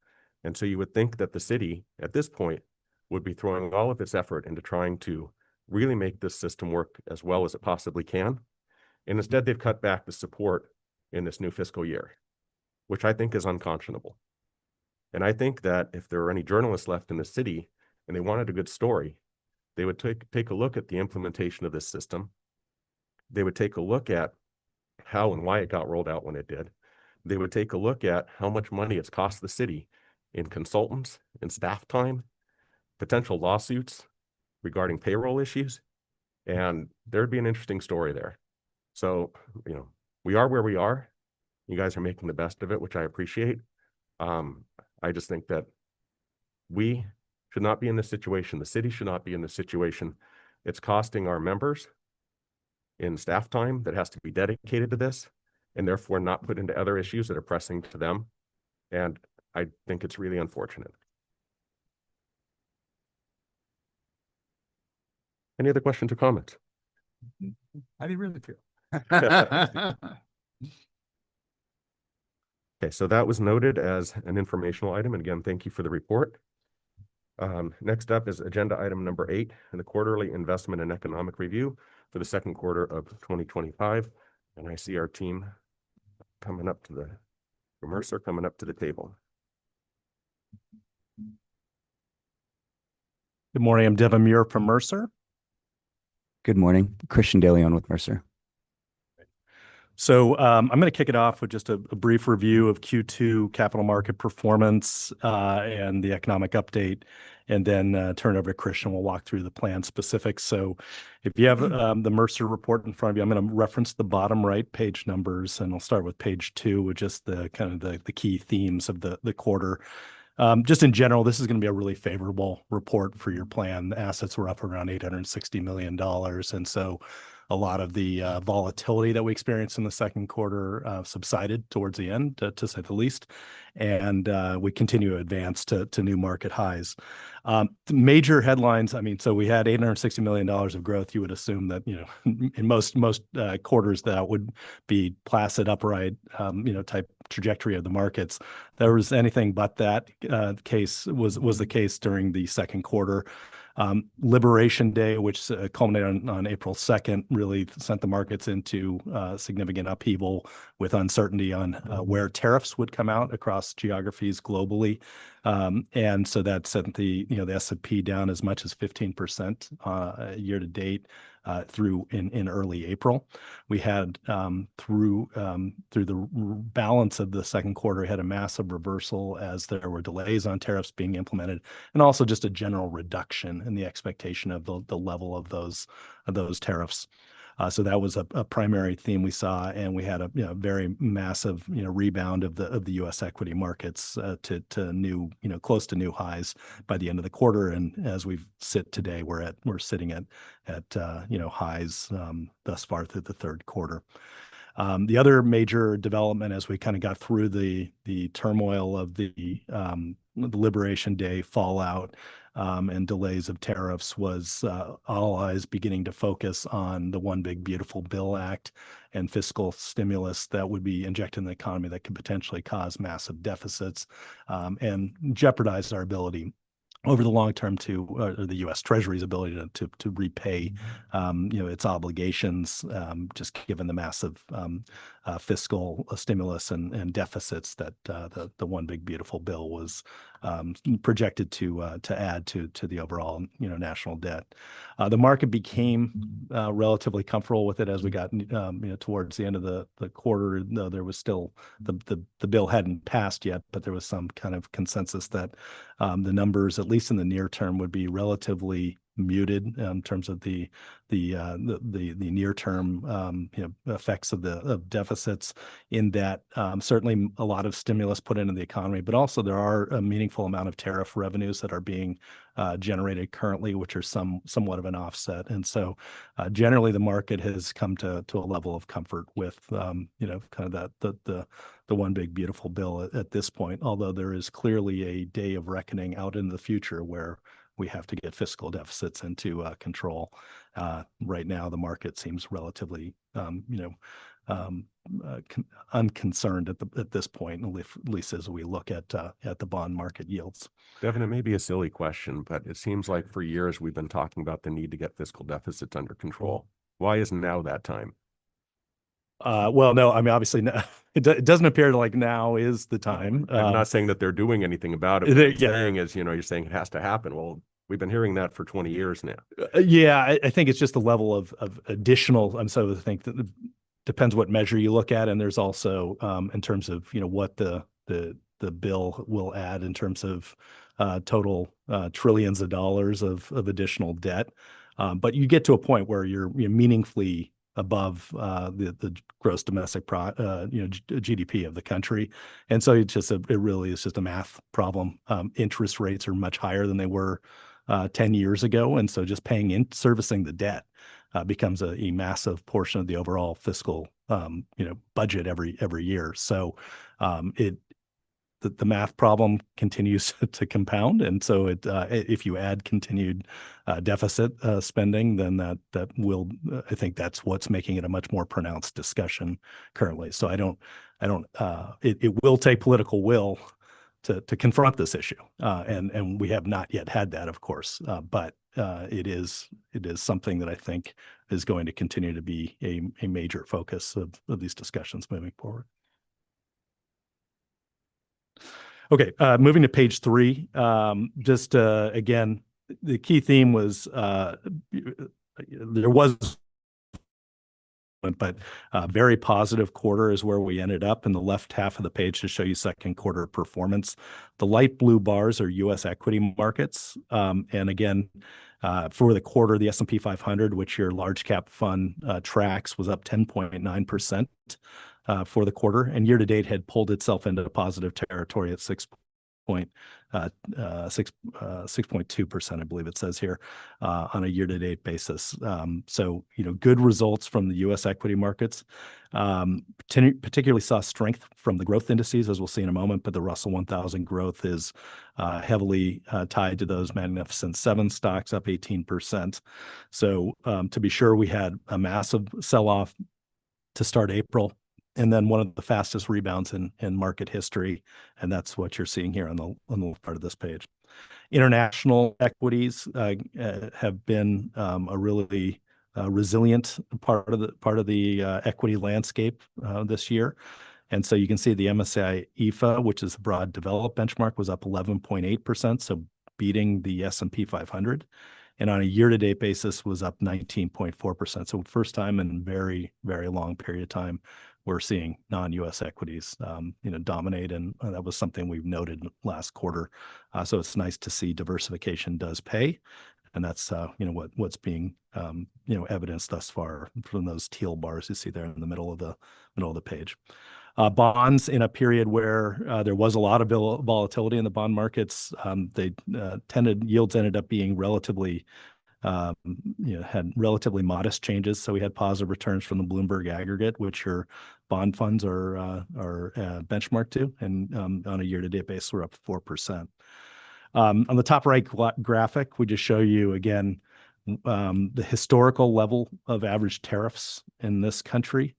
And so you would think that the city at this point would be throwing all of its effort into trying to really make this system work as well as it possibly can. And instead they've cut back the support in this new fiscal year, which I think is unconscionable. And I think that if there are any journalists left in the city and they wanted a good story, they would take a look at the implementation of this system. They would take a look at how and why it got rolled out when it did. They would take a look at how much money it's cost the city in consultants, in staff time, potential lawsuits regarding payroll issues, and there'd be an interesting story there. So, you know, we are where we are. You guys are making the best of it, which I appreciate. I just think that we should not be in this situation. The city should not be in this situation. It's costing our members in staff time that has to be dedicated to this, and therefore not put into other issues that are pressing to them. And I think it's really unfortunate. Any other questions or comments? How do you really feel? Okay, so that was noted as an informational item. And again, thank you for the report. Next up is agenda item number 8, and the quarterly investment and economic review for the second quarter of 2025. And I see our team coming up to Mercer coming up to the table. Good morning. I'm Devin Muir from Mercer. Good morning. Christian DeLeon with Mercer. So I'm going to kick it off with just a brief review of Q2 capital market performance and the economic update, and then turn it over to Christian. We'll walk through the plan specifics. So if you have the Mercer report in front of you, I'm going to reference the bottom right page numbers, and I'll start with page 2 with just the kind of the key themes of the quarter. Just in general, this is going to be a really favorable report for your plan. The assets were up around $860 million. And so a lot of the volatility that we experienced in the second quarter subsided towards the end, to say the least. And we continue to advance to new market highs. Major headlines, I mean, so we had $860 million of growth. You would assume that, you know, in most quarters that would be placid, upright, you know, type trajectory of the markets. There was anything but that case was the case during the second quarter. Liberation Day, which culminated on April 2nd, really sent the markets into significant upheaval with uncertainty on where tariffs would come out across geographies globally. And so that sent the S&P down as much as 15% year to date through in early April. We had through the balance of the second quarter, we had a massive reversal as there were delays on tariffs being implemented, and also just a general reduction in the expectation of the level of those tariffs. So that was a primary theme we saw, and we had a very massive rebound of the U.S. equity markets to new close to new highs by the end of the quarter. And as we sit today, we're sitting at highs thus far through the third quarter. The other major development as we kind of got through the turmoil of the Liberation Day fallout and delays of tariffs was all eyes beginning to focus on the One Big Beautiful Bill Act and fiscal stimulus that would be injected in the economy that could potentially cause massive deficits and jeopardize our ability over the long term to the U.S. Treasury's ability to repay its obligations, just given the massive fiscal stimulus and deficits that the One Big Beautiful Bill was projected to add to the overall national debt. The market became relatively comfortable with it as we got towards the end of the quarter. Though there was still the bill hadn't passed yet, but there was some kind of consensus that the numbers, at least in the near term, would be relatively muted in terms of the near term effects of deficits, in that certainly a lot of stimulus put into the economy, but also there are a meaningful amount of tariff revenues that are being generated currently, which are somewhat of an offset. And so generally the market has come to a level of comfort with kind of the one big beautiful bill at this point, although there is clearly a day of reckoning out in the future where we have to get fiscal deficits into control. Right now, the market seems relatively, unconcerned at this point, at least as we look at the bond market yields. Devin, it may be a silly question, but it seems like for years we've been talking about the need to get fiscal deficits under control. Why isn't now that time? Well, no, I mean, obviously, it doesn't appear like now is the time. I'm not saying that they're doing anything about it. What I'm saying is, you're saying it has to happen. Well, we've been hearing that for 20 years now. Yeah, I think it's just the level of additional. So I think that depends what measure you look at, and there's also in terms of what the bill will add in terms of total trillions of dollars of additional debt. But you get to a point where you're meaningfully above the gross domestic GDP of the country, and so it really is just a math problem. Interest rates are much higher than they were 10 years ago, and so just servicing the debt becomes a massive portion of the overall fiscal budget every year. So the math problem continues to compound, and so if you add continued deficit spending, then that will I think that's what's making it a much more pronounced discussion currently. So it will take political will to confront this issue, and we have not yet had that, of course, but it is something that I think is going to continue to be a major focus of these discussions moving forward. Okay, moving to page 3, just again, the key theme was there was, but very positive quarter is where we ended up in the left half of the page to show you second quarter performance. The light blue bars are U.S. equity markets. And again, for the quarter, the S&P 500, which your large cap fund tracks, was up 10.9%. For the quarter, and year to date had pulled itself into positive territory at 6.2%, I believe it says here, on a year to date basis. So good results from the U.S. equity markets. Particularly saw strength from the growth indices, as we'll see in a moment, but the Russell 1000 growth is heavily tied to those Magnificent Seven stocks, up 18%. So to be sure, we had a massive sell-off to start April, and then one of the fastest rebounds in market history, and that's what you're seeing here on the part of this page. International equities have been a really resilient part of the equity landscape this year, and so you can see the MSCI EAFE, which is the broad developed benchmark, was up 11.8%, so beating the S&P 500. And on a year-to-date basis was up 19.4%. So first time in very, very long period of time, we're seeing non-U.S. equities, dominate, and that was something we've noted last quarter. So it's nice to see diversification does pay, and that's what's being evidenced thus far from those teal bars you see there in the middle of the page. Bonds, in a period where there was a lot of volatility in the bond markets, yields ended up being relatively, had relatively modest changes. So we had positive returns from the Bloomberg aggregate, which your bond funds are benchmarked to, and on a year-to-date basis, we're up 4%. On the top right graphic, we just show you again the historical level of average tariffs in this country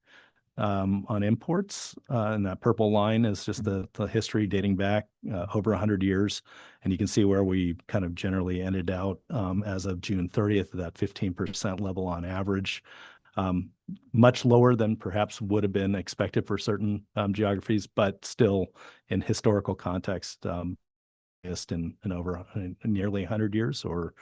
on imports, and that purple line is just the history dating back over 100 years, and you can see where we kind of generally ended out as of June 30th, that 15% level on average, much lower than perhaps would have been expected for certain geographies, but still in historical context, in over nearly 100 years or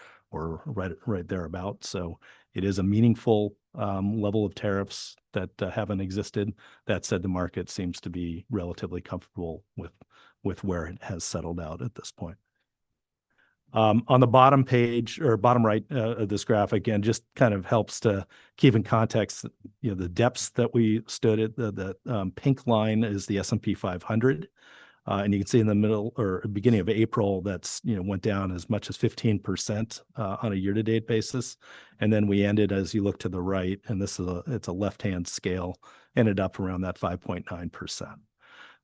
right thereabout. So it is a meaningful level of tariffs that haven't existed. That said, the market seems to be relatively comfortable with where it has settled out at this point. On the bottom page or bottom right of this graph, again, just kind of helps to keep in context, the depths that we stood at. The pink line is the S&P 500. And you can see in the middle or beginning of April, that's, went down as much as 15% on a year-to-date basis. And then we ended, as you look to the right, and it's a left-hand scale, ended up around that 5.9%.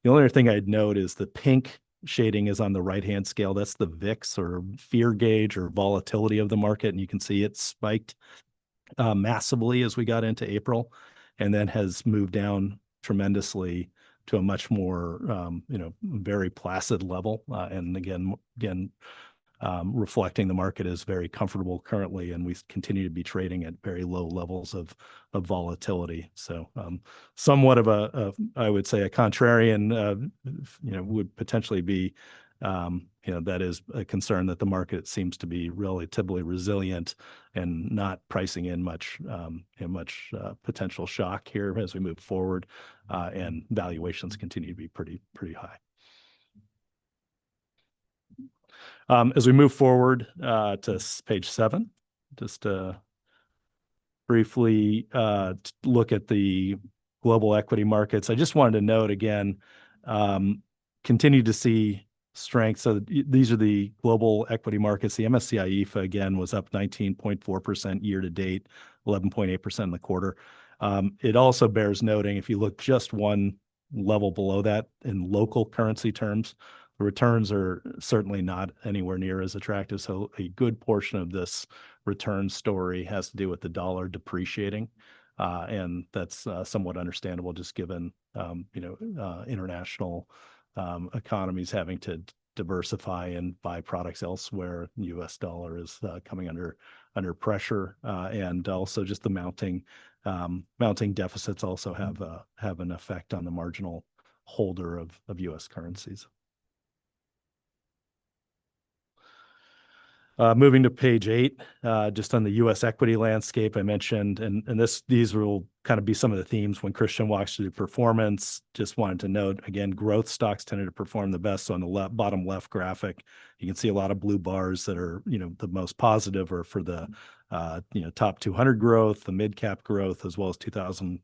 The only other thing I'd note is the pink shading is on the right-hand scale. That's the VIX or fear gauge or volatility of the market. And you can see it spiked massively as we got into April and then has moved down tremendously to a much more, very placid level. And again, reflecting the market is very comfortable currently, and we continue to be trading at very low levels of volatility. So somewhat of I would say a contrarian, would potentially be, that is a concern that the market seems to be relatively resilient and not pricing in much potential shock here as we move forward, and valuations continue to be pretty high. As we move forward to page 7, just to briefly look at the global equity markets, I just wanted to note again, continue to see strength. So these are the global equity markets. The MSCI EFA again was up 19.4% year to date, 11.8% in the quarter. It also bears noting, if you look just one level below that in local currency terms, the returns are certainly not anywhere near as attractive. So a good portion of this return story has to do with the dollar depreciating. And that's somewhat understandable just given, international economies having to diversify and buy products elsewhere. The US dollar is coming under pressure. And also just the mounting deficits also have an effect on the marginal holder of US currencies. Moving to page 8, just on the U.S. equity landscape, I mentioned, and these will kind of be some of the themes when Christian walks through performance. Just wanted to note, again, growth stocks tended to perform the best. So on the bottom left graphic, you can see a lot of blue bars that are, the most positive are for the, top 200 growth, the mid-cap growth, as well as 2000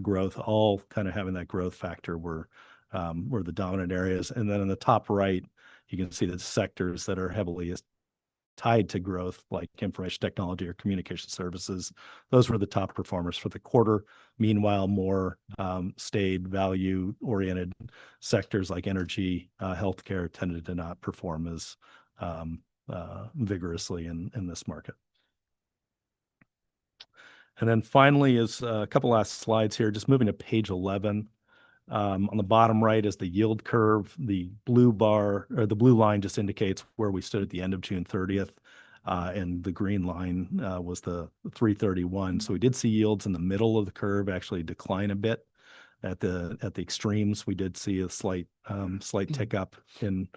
growth, all kind of having that growth factor were the dominant areas. And then in the top right, you can see the sectors that are heavily tied to growth, like information technology or communication services. Those were the top performers for the quarter. Meanwhile, more stayed value-oriented sectors like energy, healthcare tended to not perform as vigorously in this market. And then finally is a couple last slides here, just moving to page 11. On the bottom right is the yield curve. The blue bar or the blue line just indicates where we stood at the end of June 30th. And the green line was the 331. So we did see yields in the middle of the curve actually decline a bit. At the extremes, we did see a slight tick up in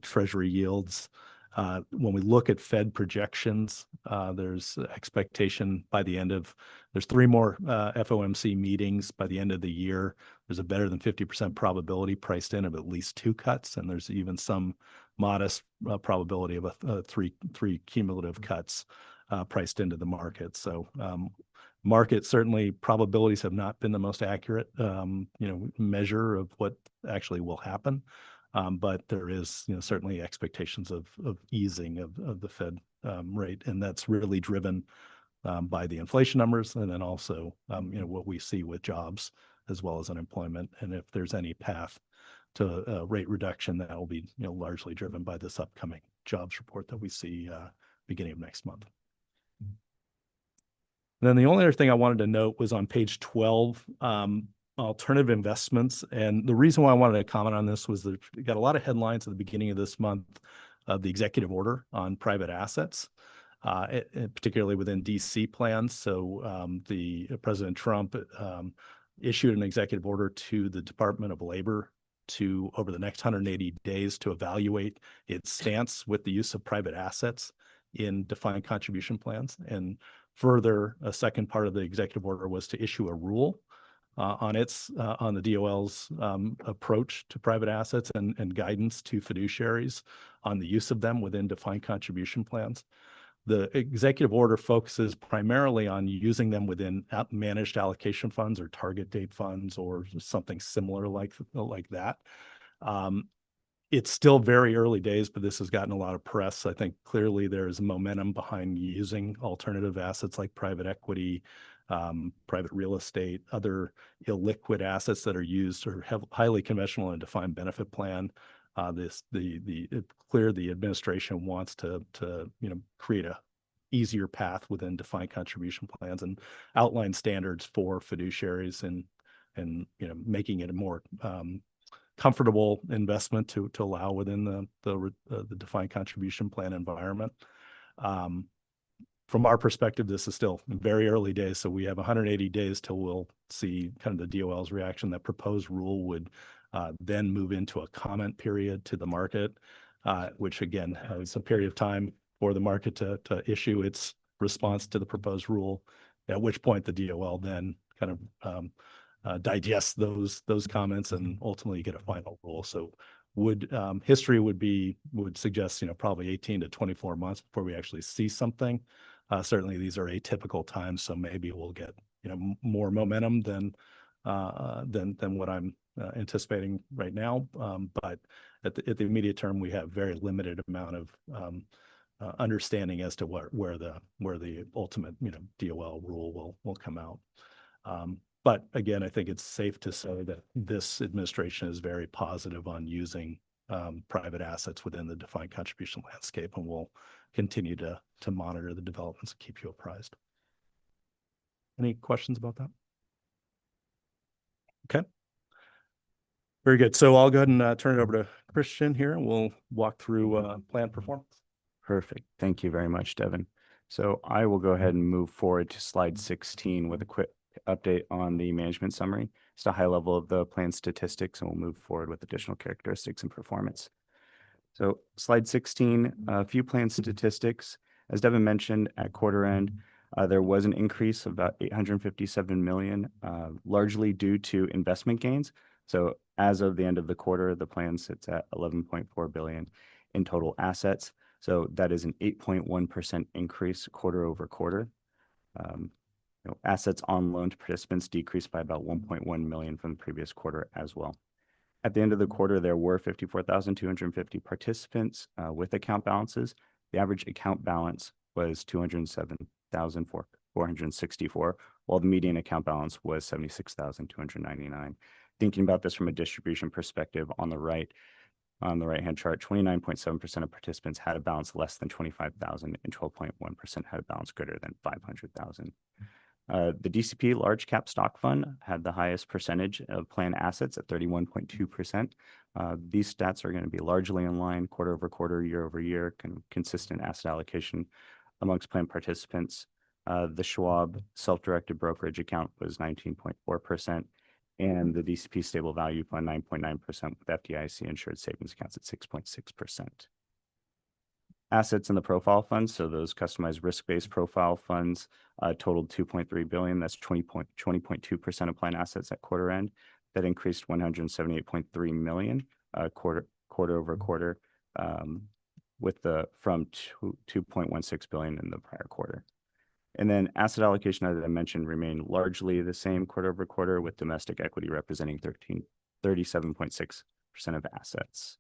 Treasury yields. When we look at Fed projections, there's expectation there's 3 more FOMC meetings by the end of the year. There's a better than 50% probability priced in of at least 2 cuts, and there's even some modest probability of 3 cumulative cuts priced into the market. So market certainly probabilities have not been the most accurate measure of what actually will happen. But there is, certainly expectations of easing of the Fed rate, and that's really driven by the inflation numbers, and then also, what we see with jobs as well as unemployment. And if there's any path to rate reduction, that will be, largely driven by this upcoming jobs report that we see beginning of next month. And then the only other thing I wanted to note was on page 12. Alternative investments. And the reason why I wanted to comment on this was that we got a lot of headlines at the beginning of this month of the executive order on private assets, particularly within DC plans. So the President Trump issued an executive order to the Department of Labor to, over the next 180 days, to evaluate its stance with the use of private assets in defined contribution plans. And further, a second part of the executive order was to issue a rule on the DOL's approach to private assets and guidance to fiduciaries on the use of them within defined contribution plans. The executive order focuses primarily on using them within managed allocation funds or target date funds or something similar like that. It's still very early days, but this has gotten a lot of press. I think clearly there's momentum behind using alternative assets like private equity, private real estate, other illiquid assets that are used or have highly conventional and defined benefit plan. It's clear the administration wants to create a easier path within defined contribution plans and outline standards for fiduciaries and making it a more comfortable investment to allow within the defined contribution plan environment. From our perspective, this is still very early days, so we have 180 days till we'll see kind of the DOL's reaction. That proposed rule would then move into a comment period to the market, which again has a period of time for the market to issue its response to the proposed rule, at which point the DOL then kind of digest those comments and ultimately get a final rule. So history would suggest probably 18 to 24 months before we actually see something. Certainly these are atypical times, so maybe we'll get more momentum than what I'm anticipating right now. But at the immediate term, we have very limited amount of understanding as to where the ultimate DOL rule will come out. But again, I think it's safe to say that this administration is very positive on using private assets within the defined contribution landscape, and we'll continue to monitor the developments and keep you apprised. Any questions about that? Okay. Very good. So I'll go ahead and turn it over to Christian here, and we'll walk through plan performance. Perfect. Thank you very much, Devin. So I will go ahead and move forward to slide 16 with a quick update on the management summary. It's a high level of the plan statistics, and we'll move forward with additional characteristics and performance. So slide 16, a few plan statistics. As Devin mentioned, at quarter end, there was an increase of about 857 million, largely due to investment gains. So as of the end of the quarter, the plan sits at 11.4 billion in total assets. So that is an 8.1% increase quarter over quarter. Assets on loan to participants decreased by about 1.1 million from the previous quarter as well. At the end of the quarter, there were 54,250 participants with account balances. The average account balance was 207,464, while the median account balance was 76,299. Thinking about this from a distribution perspective, on the right-hand chart, 29.7% of participants had a balance less than 25,000 and 12.1% had a balance greater than 500,000. The DCP large cap stock fund had the highest percentage of plan assets at 31.2%. These stats are going to be largely in line quarter over quarter, year over year, consistent asset allocation amongst plan participants. The Schwab self-directed brokerage account was 19.4%, and the DCP stable value fund 9.9% with FDIC insured savings accounts at 6.6%. Assets in the profile funds, so those customized risk-based profile funds, totaled 2.3 billion. That's 20.2% of plan assets at quarter end. That increased 178.3 million quarter over quarter, from 2.16 billion in the prior quarter. And then asset allocation, as I mentioned, remained largely the same quarter over quarter, with domestic equity representing 37.6% of assets.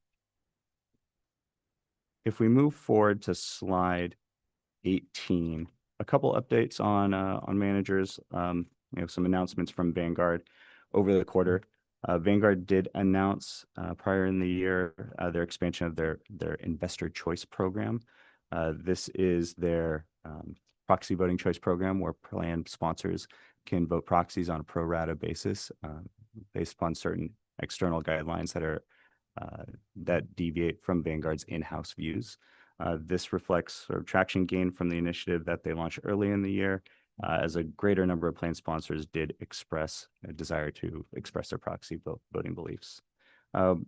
If we move forward to slide 18, a couple updates on managers. Some announcements from Vanguard over the quarter. Vanguard did announce prior in the year their expansion of their investor choice program. This is their proxy voting choice program, where plan sponsors can vote proxies on a pro rata basis based upon certain external guidelines that deviate from Vanguard's in-house views. This reflects sort of traction gain from the initiative that they launched early in the year, as a greater number of plan sponsors did express a desire to express their proxy voting beliefs.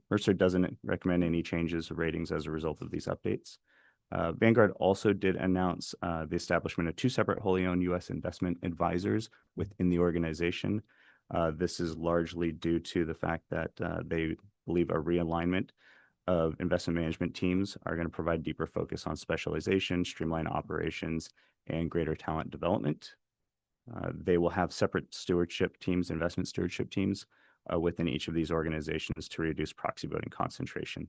Mercer doesn't recommend any changes or ratings as a result of these updates. Vanguard also did announce the establishment of two separate wholly owned U.S. investment advisors within the organization. This is largely due to the fact that they believe a realignment of investment management teams are going to provide deeper focus on specialization, streamline operations, and greater talent development. They will have separate stewardship teams, investment stewardship teams within each of these organizations to reduce proxy voting concentration.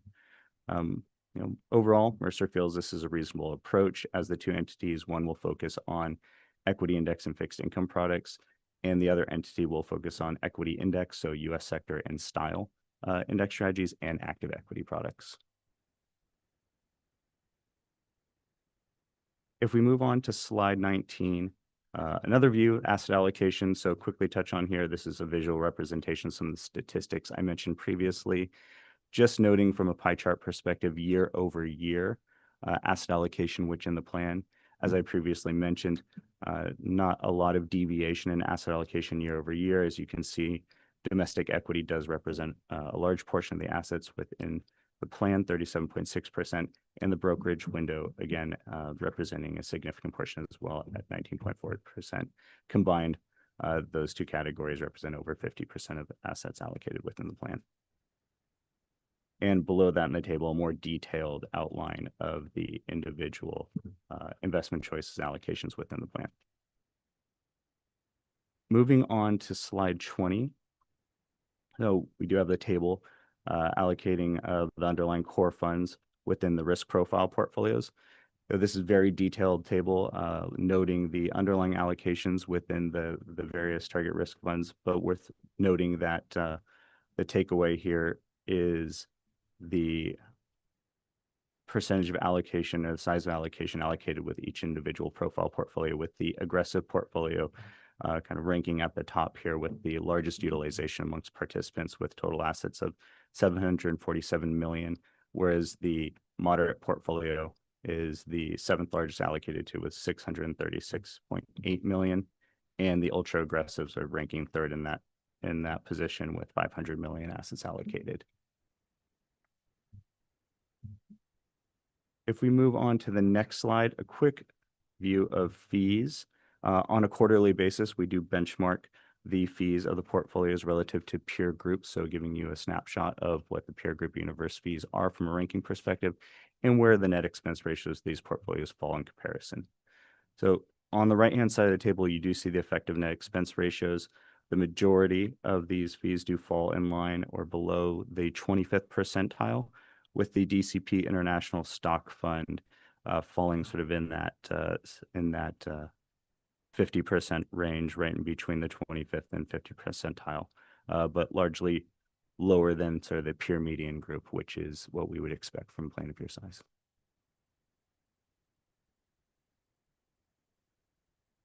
Overall, Mercer feels this is a reasonable approach as the two entities, one will focus on equity index and fixed income products, and the other entity will focus on equity index, so U.S. sector and style index strategies and active equity products. If we move on to slide 19, another view, asset allocation. So quickly touch on here, this is a visual representation of some of the statistics I mentioned previously. Just noting from a pie chart perspective, year over year, asset allocation within the plan. As I previously mentioned, not a lot of deviation in asset allocation year over year. As you can see, domestic equity does represent a large portion of the assets within the plan, 37.6%, and the brokerage window, again, representing a significant portion as well at 19.4%. Combined, those two categories represent over 50% of assets allocated within the plan. And below that in the table, a more detailed outline of the individual investment choices allocations within the plan. Moving on to slide 20. So we do have the table allocating of the underlying core funds within the risk profile portfolios. So this is a very detailed table noting the underlying allocations within the various target risk funds, but worth noting that the takeaway here is the percentage of allocation or the size of allocation allocated with each individual profile portfolio, with the aggressive portfolio kind of ranking at the top here with the largest utilization amongst participants with total assets of 747 million, whereas the moderate portfolio is the seventh largest allocated to with 636.8 million, and the ultra aggressives are ranking third in that position with 500 million assets allocated. If we move on to the next slide, a quick view of fees. On a quarterly basis, we do benchmark the fees of the portfolios relative to peer groups, so giving you a snapshot of what the peer group universe fees are from a ranking perspective and where the net expense ratios of these portfolios fall in comparison. So on the right-hand side of the table, you do see the effective net expense ratios. The majority of these fees do fall in line or below the 25th percentile, with the DCP International Stock Fund falling sort of in that 50% range, right in between the 25th and 50th percentile, but largely lower than sort of the peer median group, which is what we would expect from a plan of your size.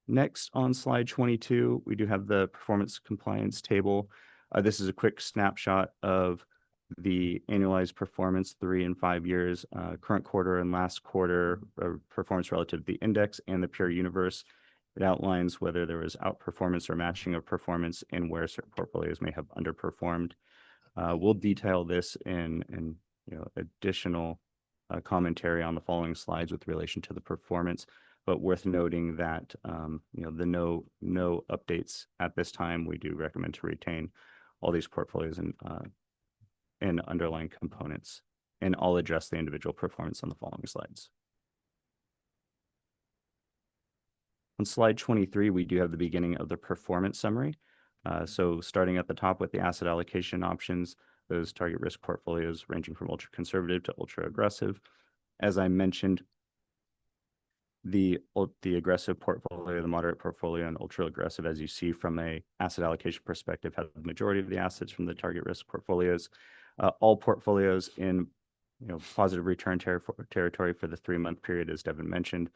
Next, on slide 22, we do have the performance compliance table. This is a quick snapshot of the annualized performance 3 and 5 years, current quarter and last quarter performance relative to the index and the peer universe. It outlines whether there was outperformance or matching of performance and where certain portfolios may have underperformed. We'll detail this in additional commentary on the following slides with relation to the performance, but worth noting that the no updates at this time. We do recommend to retain all these portfolios and underlying components, and I'll address the individual performance on the following slides. On slide 23, we do have the beginning of the performance summary. So starting at the top with the asset allocation options, those target risk portfolios ranging from ultra conservative to ultra aggressive. As I mentioned, the aggressive portfolio, the moderate portfolio, and ultra aggressive, as you see from a asset allocation perspective, have the majority of the assets from the target risk portfolios. All portfolios in positive return territory for the 3-month period, as Devin mentioned.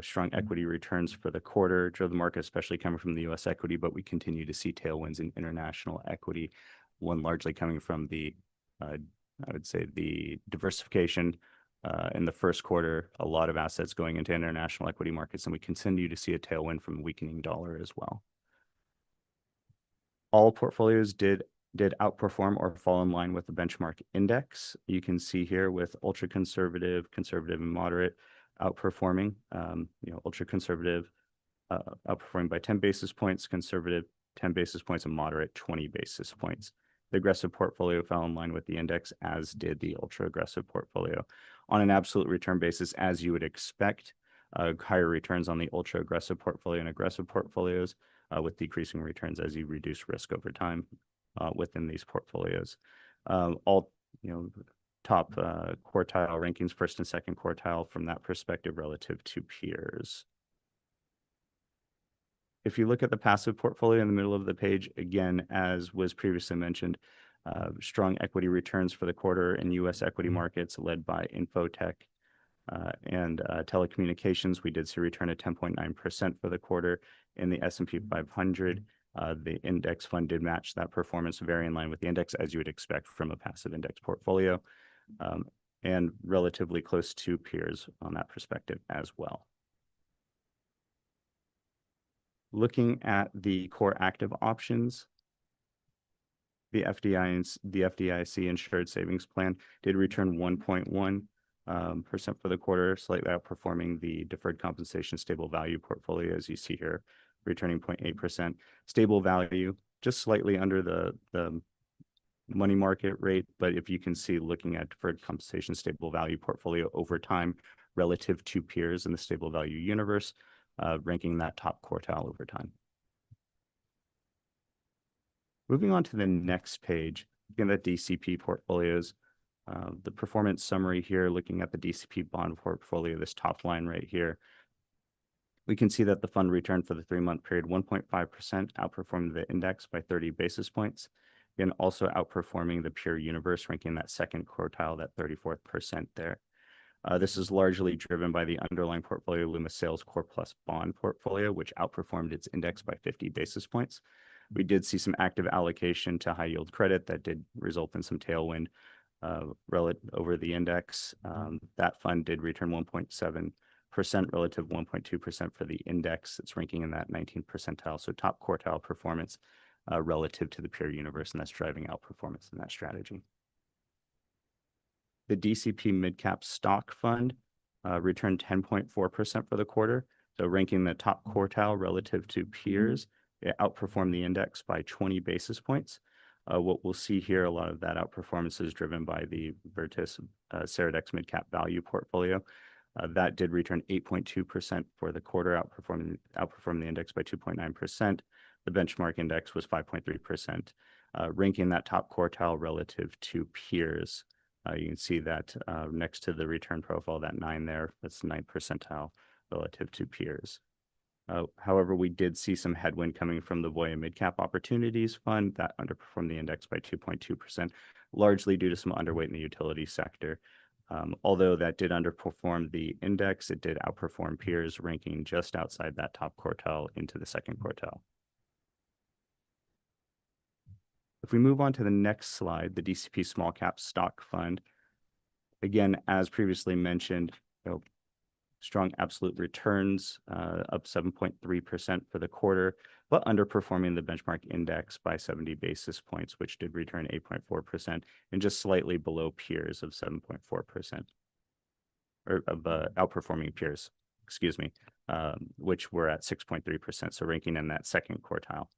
Strong equity returns for the quarter drove the market, especially coming from the U.S. equity, but we continue to see tailwinds in international equity, one largely coming from the, I would say, the diversification in the first quarter, a lot of assets going into international equity markets, and we continue to see a tailwind from a weakening dollar as well. All portfolios did outperform or fall in line with the benchmark index. You can see here with ultra conservative, conservative, and moderate outperforming, ultra conservative outperforming by 10 basis points, conservative 10 basis points, and moderate 20 basis points. The aggressive portfolio fell in line with the index, as did the ultra aggressive portfolio. On an absolute return basis, as you would expect, higher returns on the ultra aggressive portfolio and aggressive portfolios, with decreasing returns as you reduce risk over time within these portfolios. All, top quartile rankings, first and second quartile from that perspective relative to peers. If you look at the passive portfolio in the middle of the page, again, as was previously mentioned, strong equity returns for the quarter in U.S. equity markets led by infotech and telecommunications. We did see a return of 10.9% for the quarter. In the S&P 500, the index fund did match that performance, very in line with the index, as you would expect from a passive index portfolio, and relatively close to peers on that perspective as well. Looking at the core active options, the FDIC insured savings plan did return 1.1% for the quarter, slightly outperforming the deferred compensation stable value portfolio, as you see here, returning 0.8%. Stable value just slightly under the money market rate, but if you can see, looking at deferred compensation stable value portfolio over time relative to peers in the stable value universe, ranking that top quartile over time. Moving on to the next page, looking at the DCP portfolios, the performance summary here, looking at the DCP bond portfolio, this top line right here, we can see that the fund return for the 3-month period, 1.5%, outperformed the index by 30 basis points, and also outperforming the peer universe, ranking that second quartile, that 34th percent there. This is largely driven by the underlying portfolio, Loomis Sales Core Plus bond portfolio, which outperformed its index by 50 basis points. We did see some active allocation to high yield credit that did result in some tailwind relative over the index. That fund did return 1.7% relative 1.2% for the index. It's ranking in that 19th percentile, so top quartile performance relative to the peer universe, and that's driving outperformance in that strategy. The DCP Midcap Stock Fund returned 10.4% for the quarter, so ranking the top quartile relative to peers. It outperformed the index by 20 basis points. What we'll see here, a lot of that outperformance is driven by the Vertis Ceradex Midcap Value portfolio. That did return 8.2% for the quarter, outperformed the index by 2.9%. The benchmark index was 5.3%, ranking that top quartile relative to peers. You can see that next to the return profile, that 9 there, that's 9th percentile relative to peers. However, we did see some headwind coming from the Voya Midcap Opportunities Fund that underperformed the index by 2.2%, largely due to some underweight in the utility sector. Although that did underperform the index, it did outperform peers, ranking just outside that top quartile into the second quartile. If we move on to the next slide, the DCP Small Cap Stock Fund, again, as previously mentioned, strong absolute returns, up 7.3% for the quarter, but underperforming the benchmark index by 70 basis points, which did return 8.4%, and just slightly below peers of 7.4%, or of outperforming peers, excuse me, which were at 6.3%, so ranking in that second quartile.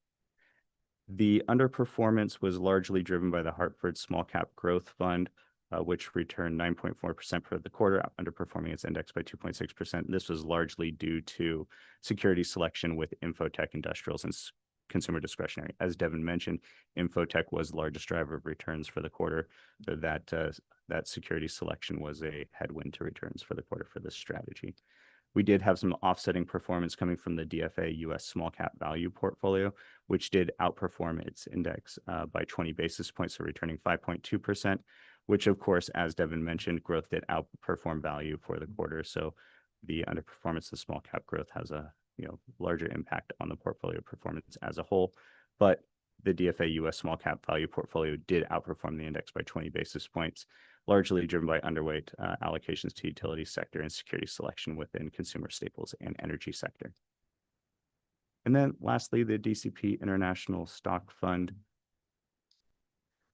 The underperformance was largely driven by the Hartford Small Cap Growth Fund, which returned 9.4% for the quarter, underperforming its index by 2.6%. This was largely due to security selection with infotech, industrials, and consumer discretionary. As Devin mentioned, infotech was the largest driver of returns for the quarter, so that security selection was a headwind to returns for the quarter for this strategy. We did have some offsetting performance coming from the DFA US Small Cap Value portfolio, which did outperform its index by 20 basis points, so returning 5.2%, which of course, as Devin mentioned, growth did outperform value for the quarter. So the underperformance of small cap growth has a larger impact on the portfolio performance as a whole. But the DFA US Small Cap Value portfolio did outperform the index by 20 basis points, largely driven by underweight allocations to utility sector and security selection within consumer staples and energy sector. And then lastly, the DCP International Stock Fund.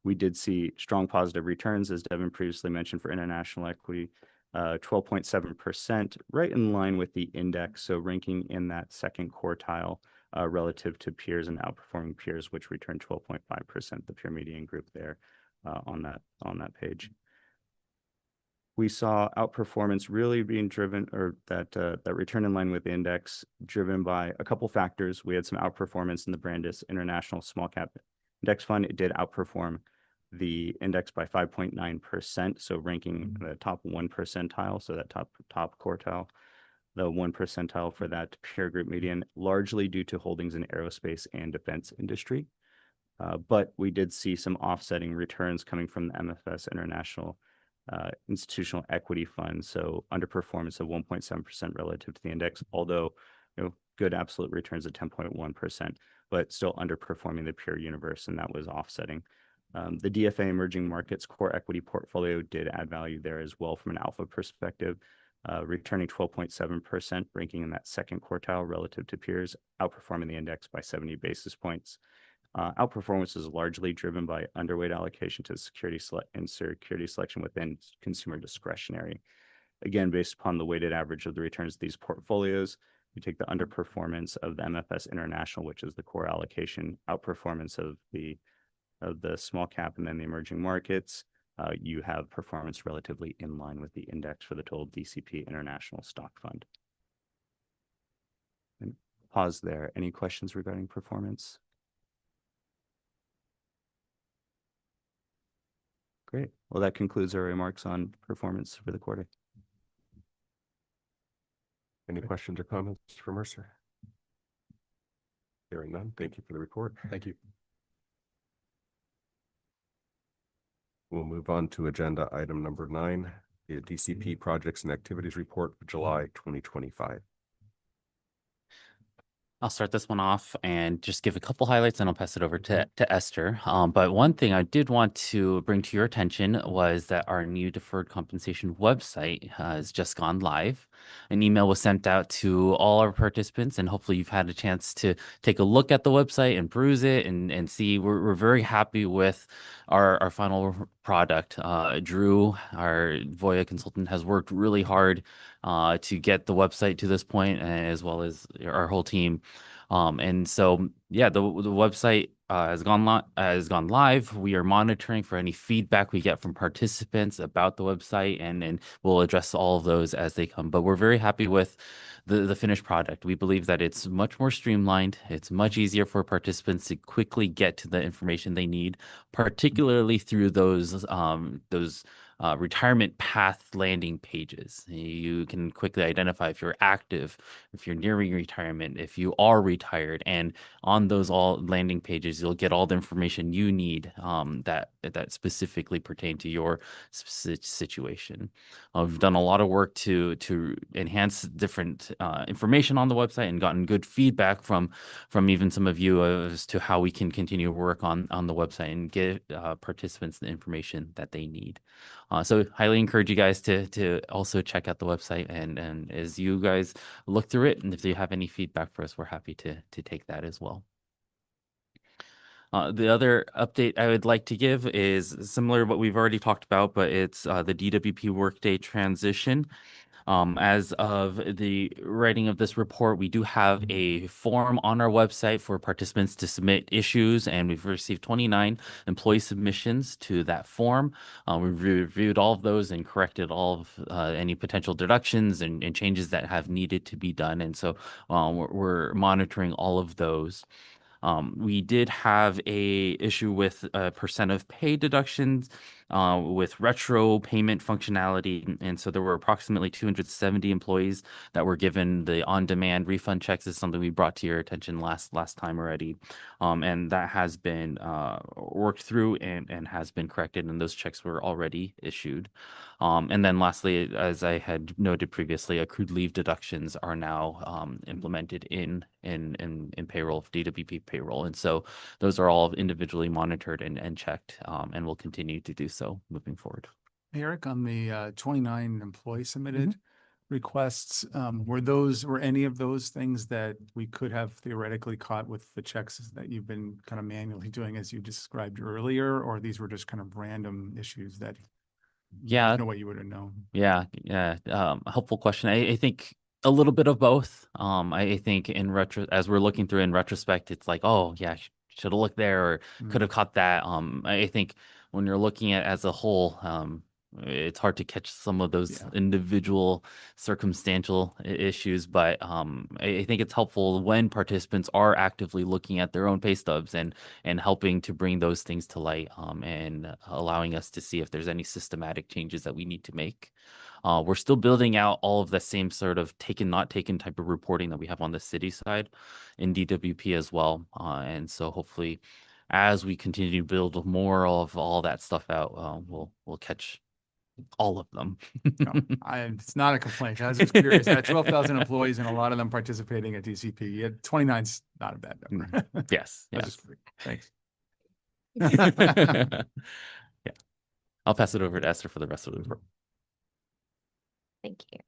We did see strong positive returns, as Devin previously mentioned, for international equity, 12.7%, right in line with the index, so ranking in that second quartile relative to peers and outperforming peers, which returned 12.5%, the peer median group there on that page. We saw outperformance really being driven, or that return in line with the index, driven by a couple factors. We had some outperformance in the Brandis International Small Cap Index Fund. It did outperform the index by 5.9%, so ranking the top 1 percentile, so that top quartile, the 1 percentile for that peer group median, largely due to holdings in aerospace and defense industry. But we did see some offsetting returns coming from the MFS International Institutional Equity Fund, so underperformance of 1.7% relative to the index, although good absolute returns at 10.1%, but still underperforming the peer universe, and that was offsetting. The DFA Emerging Markets Core Equity Portfolio did add value there as well from an alpha perspective, returning 12.7%, ranking in that second quartile relative to peers, outperforming the index by 70 basis points. Outperformance is largely driven by underweight allocation to security selection within consumer discretionary. Again, based upon the weighted average of the returns of these portfolios, you take the underperformance of the MFS International, which is the core allocation, outperformance of the small cap and then the emerging markets, you have performance relatively in line with the index for the total DCP International Stock Fund. And pause there. Any questions regarding performance? Great. Well, that concludes our remarks on performance for the quarter. Any questions or comments for Mercer? Hearing none, thank you for the report. Thank you. We'll move on to agenda item number 9, the DCP Projects and Activities Report for July 2025. I'll start this one off and just give a couple highlights, and I'll pass it over to Esther. But one thing I did want to bring to your attention was that our new deferred compensation website has just gone live. An email was sent out to all our participants, and hopefully you've had a chance to take a look at the website and peruse it and see. We're very happy with our final product. Drew, our Voya consultant, has worked really hard to get the website to this point, as well as our whole team. And so, yeah, the website has gone live. We are monitoring for any feedback we get from participants about the website, and we'll address all of those as they come. But we're very happy with the finished product. We believe that it's much more streamlined. It's much easier for participants to quickly get to the information they need, particularly through those retirement path landing pages. You can quickly identify if you're active, if you're nearing retirement, if you are retired, and on those all landing pages, you'll get all the information you need that specifically pertain to your situation. We've done a lot of work to enhance different information on the website and gotten good feedback from even some of you as to how we can continue to work on the website and get participants the information that they need. So highly encourage you guys to also check out the website, and as you guys look through it, and if you have any feedback for us, we're happy to take that as well. The other update I would like to give is similar to what we've already talked about, but it's the DWP Workday transition. As of the writing of this report, we do have a form on our website for participants to submit issues, and we've received 29 employee submissions to that form. We've reviewed all of those and corrected all of any potential deductions and changes that have needed to be done. And so we're monitoring all of those. We did have a issue with percent of pay deductions with retro payment functionality. And so there were approximately 270 employees that were given the on-demand refund checks. This is something we brought to your attention last time already. And that has been worked through and has been corrected, and those checks were already issued. And then lastly, as I had noted previously, accrued leave deductions are now implemented in payroll, DWP payroll. And so those are all individually monitored and checked, and will continue to do so moving forward. Eric, on the 29 employee submitted requests, were any of those things that we could have theoretically caught with the checks that you've been kind of manually doing as you described earlier, or these were just kind of random issues that Yeah, no way you would have known? yeah. Helpful question. I think A little bit of both. I think as we're looking through in retrospect, it's like, oh yeah, should have looked there or could have caught that. I think when you're looking at as a whole, it's hard to catch some of those individual circumstantial issues, but I think it's helpful when participants are actively looking at their own pay stubs and helping to bring those things to light, and allowing us to see if there's any systematic changes that we need to make. We're still building out all of the same sort of taken, not taken type of reporting that we have on the city side in DWP as well. And so hopefully as we continue to build more of all that stuff out, we'll catch all of them. No, it's not a complaint. I was just curious. I had 12,000 employees and a lot of them participating at DCP. You had 29's not a bad number. Yes. I was just thanks. Yeah. I'll pass it over to Esther for the rest of the report. Thank you.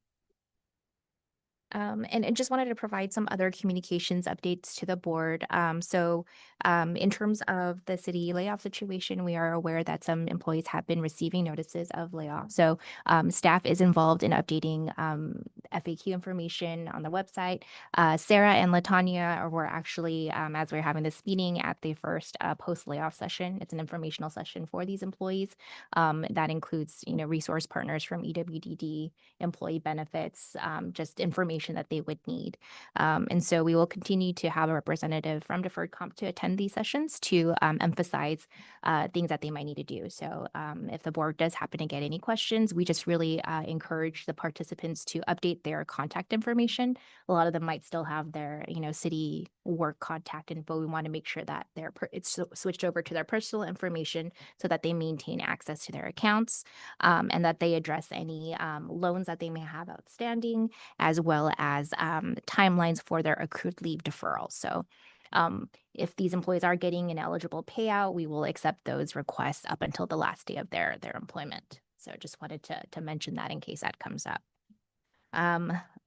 And just wanted to provide some other communications updates to the board. In terms of the city layoff situation, we are aware that some employees have been receiving notices of layoff. So staff is involved in updating FAQ information on the website. Sarah and LaTanya were actually, as we're having this meeting, at the first post-layoff session. It's an informational session for these employees. That includes, resource partners from EWDD, employee benefits, just information that they would need. And so we will continue to have a representative from Deferred Comp to attend these sessions to emphasize things that they might need to do. So if the board does happen to get any questions, we just really encourage the participants to update their contact information. A lot of them might still have their, city work contact info. We want to make sure that it's switched over to their personal information so that they maintain access to their accounts, and that they address any loans that they may have outstanding, as well as timelines for their accrued leave deferral. So if these employees are getting an eligible payout, we will accept those requests up until the last day of their employment. So just wanted to mention that in case that comes up.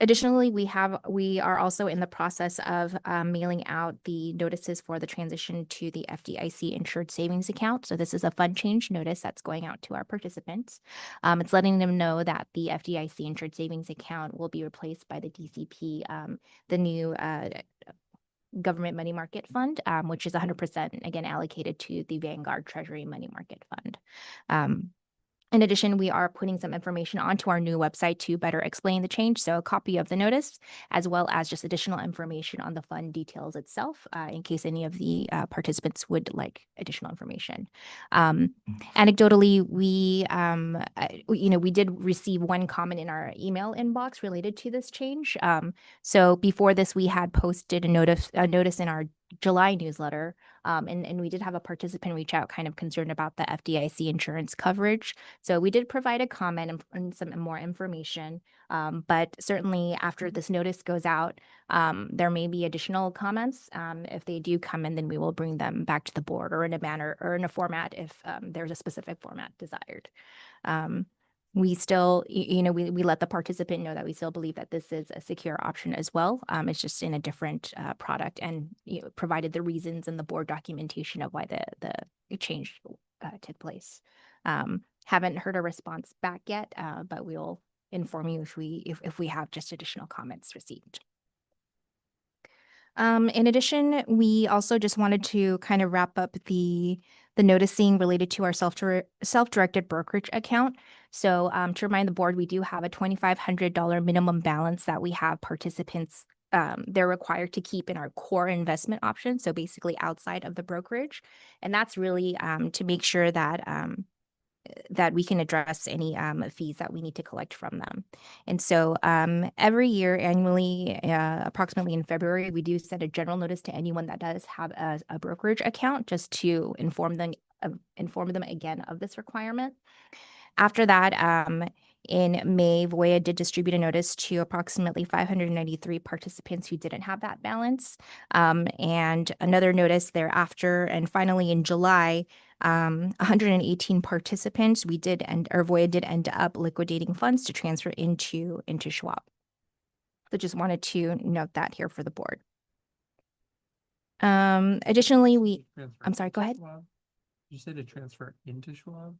Additionally, we are also in the process of mailing out the notices for the transition to the FDIC insured savings account. So this is a fund change notice that's going out to our participants. It's letting them know that the FDIC insured savings account will be replaced by the DCP, the new government money market fund, which is 100% again allocated to the Vanguard Treasury Money Market Fund. In addition, we are putting some information onto our new website to better explain the change. So a copy of the notice, as well as just additional information on the fund details itself, in case any of the participants would like additional information. Anecdotally, we did receive one comment in our email inbox related to this change. So before this, we had posted a notice in our July newsletter, and we did have a participant reach out kind of concerned about the FDIC insurance coverage. So we did provide a comment and some more information, but certainly after this notice goes out, there may be additional comments. If they do come in, then we will bring them back to the board or in a manner or in a format if there's a specific format desired. We still, we let the participant know that we still believe that this is a secure option as well. It's just in a different product, and provided the reasons in the board documentation of why the change took place. Haven't heard a response back yet, but we'll inform you if we have just additional comments received. In addition, we also just wanted to kind of wrap up the noticing related to our self-directed brokerage account. So to remind the board, we do have a $2,500 minimum balance that we have participants, they're required to keep in our core investment option. So basically outside of the brokerage. And that's really to make sure that that we can address any fees that we need to collect from them. And so every year annually, approximately in February, we do send a general notice to anyone that does have a brokerage account, just to inform them again of this requirement. After that, in May, Voya did distribute a notice to approximately 593 participants who didn't have that balance, and another notice thereafter. And finally, in July, 118 participants, Voya did end up liquidating funds to transfer into Schwab. So just wanted to note that here for the board. Additionally, I'm sorry, go ahead. You said to transfer into Schwab?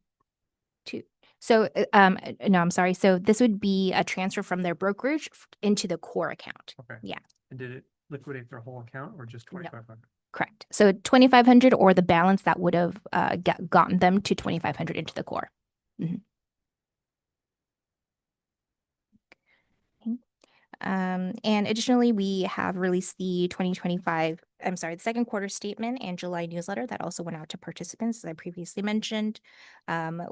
So, no, I'm sorry. So this would be a transfer from their brokerage into the core account. Okay. Yeah. And did it liquidate their whole account or just No. 2,500? Correct. So 2,500 or the balance that would have gotten them to 2,500 into the core. Mhm. Okay. And additionally, we have released the 2025, I'm sorry, the second quarter statement and July newsletter that also went out to participants, as I previously mentioned.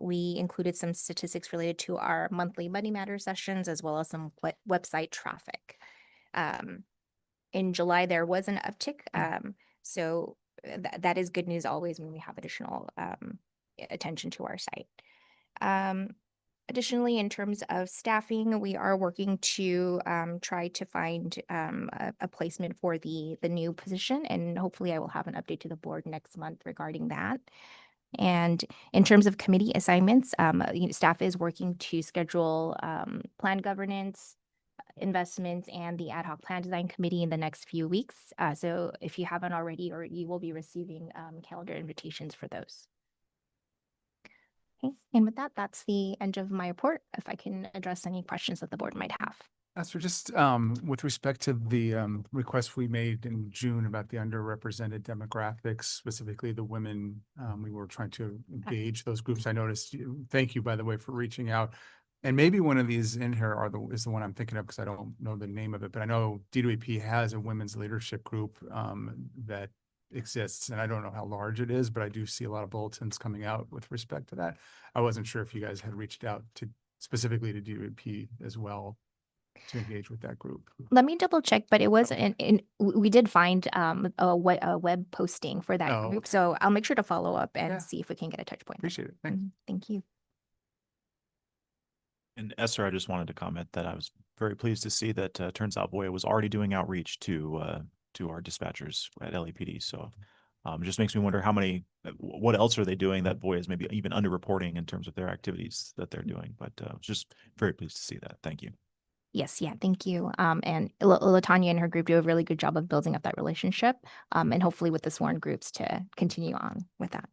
We included some statistics related to our monthly Money Matter sessions, as well as some website traffic. In July, there was an uptick. So that is good news always when we have additional attention to our site. Additionally, in terms of staffing, we are working to try to find a placement for the new position, and hopefully I will have an update to the board next month regarding that. And in terms of committee assignments, staff is working to schedule plan governance, investments, and the ad hoc plan design committee in the next few weeks. So if you haven't already, or you will be receiving calendar invitations for those. Okay, and with that, that's the end of my report. If I can address any questions that the board might have. So just with respect to the request we made in June about the underrepresented demographics, specifically the women, we were trying to engage those groups. I noticed thank you, by the way, for reaching out. And maybe one of these in here is the one I'm thinking of because I don't know the name of it, but I know DWP has a women's leadership group that exists, and I don't know how large it is, but I do see a lot of bulletins coming out with respect to that. I wasn't sure if you guys had reached out to specifically to DWP as well to engage with that group. Let me double check, but it was we did find a web posting for that group. Okay. So I'll make sure to follow up and Yeah. see if we can get a touch point. Appreciate it. Thanks. Thank you. And Esther, I just wanted to comment that I was very pleased to see that turns out Voya was already doing outreach to our dispatchers at LAPD. So it just makes me wonder what else are they doing that Voya is maybe even underreporting in terms of their activities that they're doing. But just very pleased to see that. Thank you. Yes, yeah, thank you. And Latanya and her group do a really good job of building up that relationship. And hopefully with the sworn groups to continue on with that.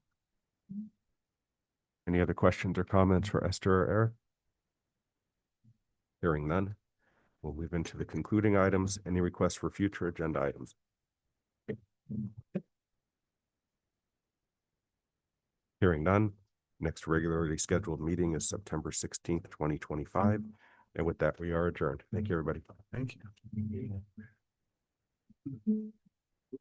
Any other questions or comments for Esther or Eric? Hearing none, we'll move into the concluding items. Any requests for future agenda items? Hearing none, next regularly scheduled meeting is September 16th, 2025. And with that, we are adjourned. Thank you, everybody. Thank you.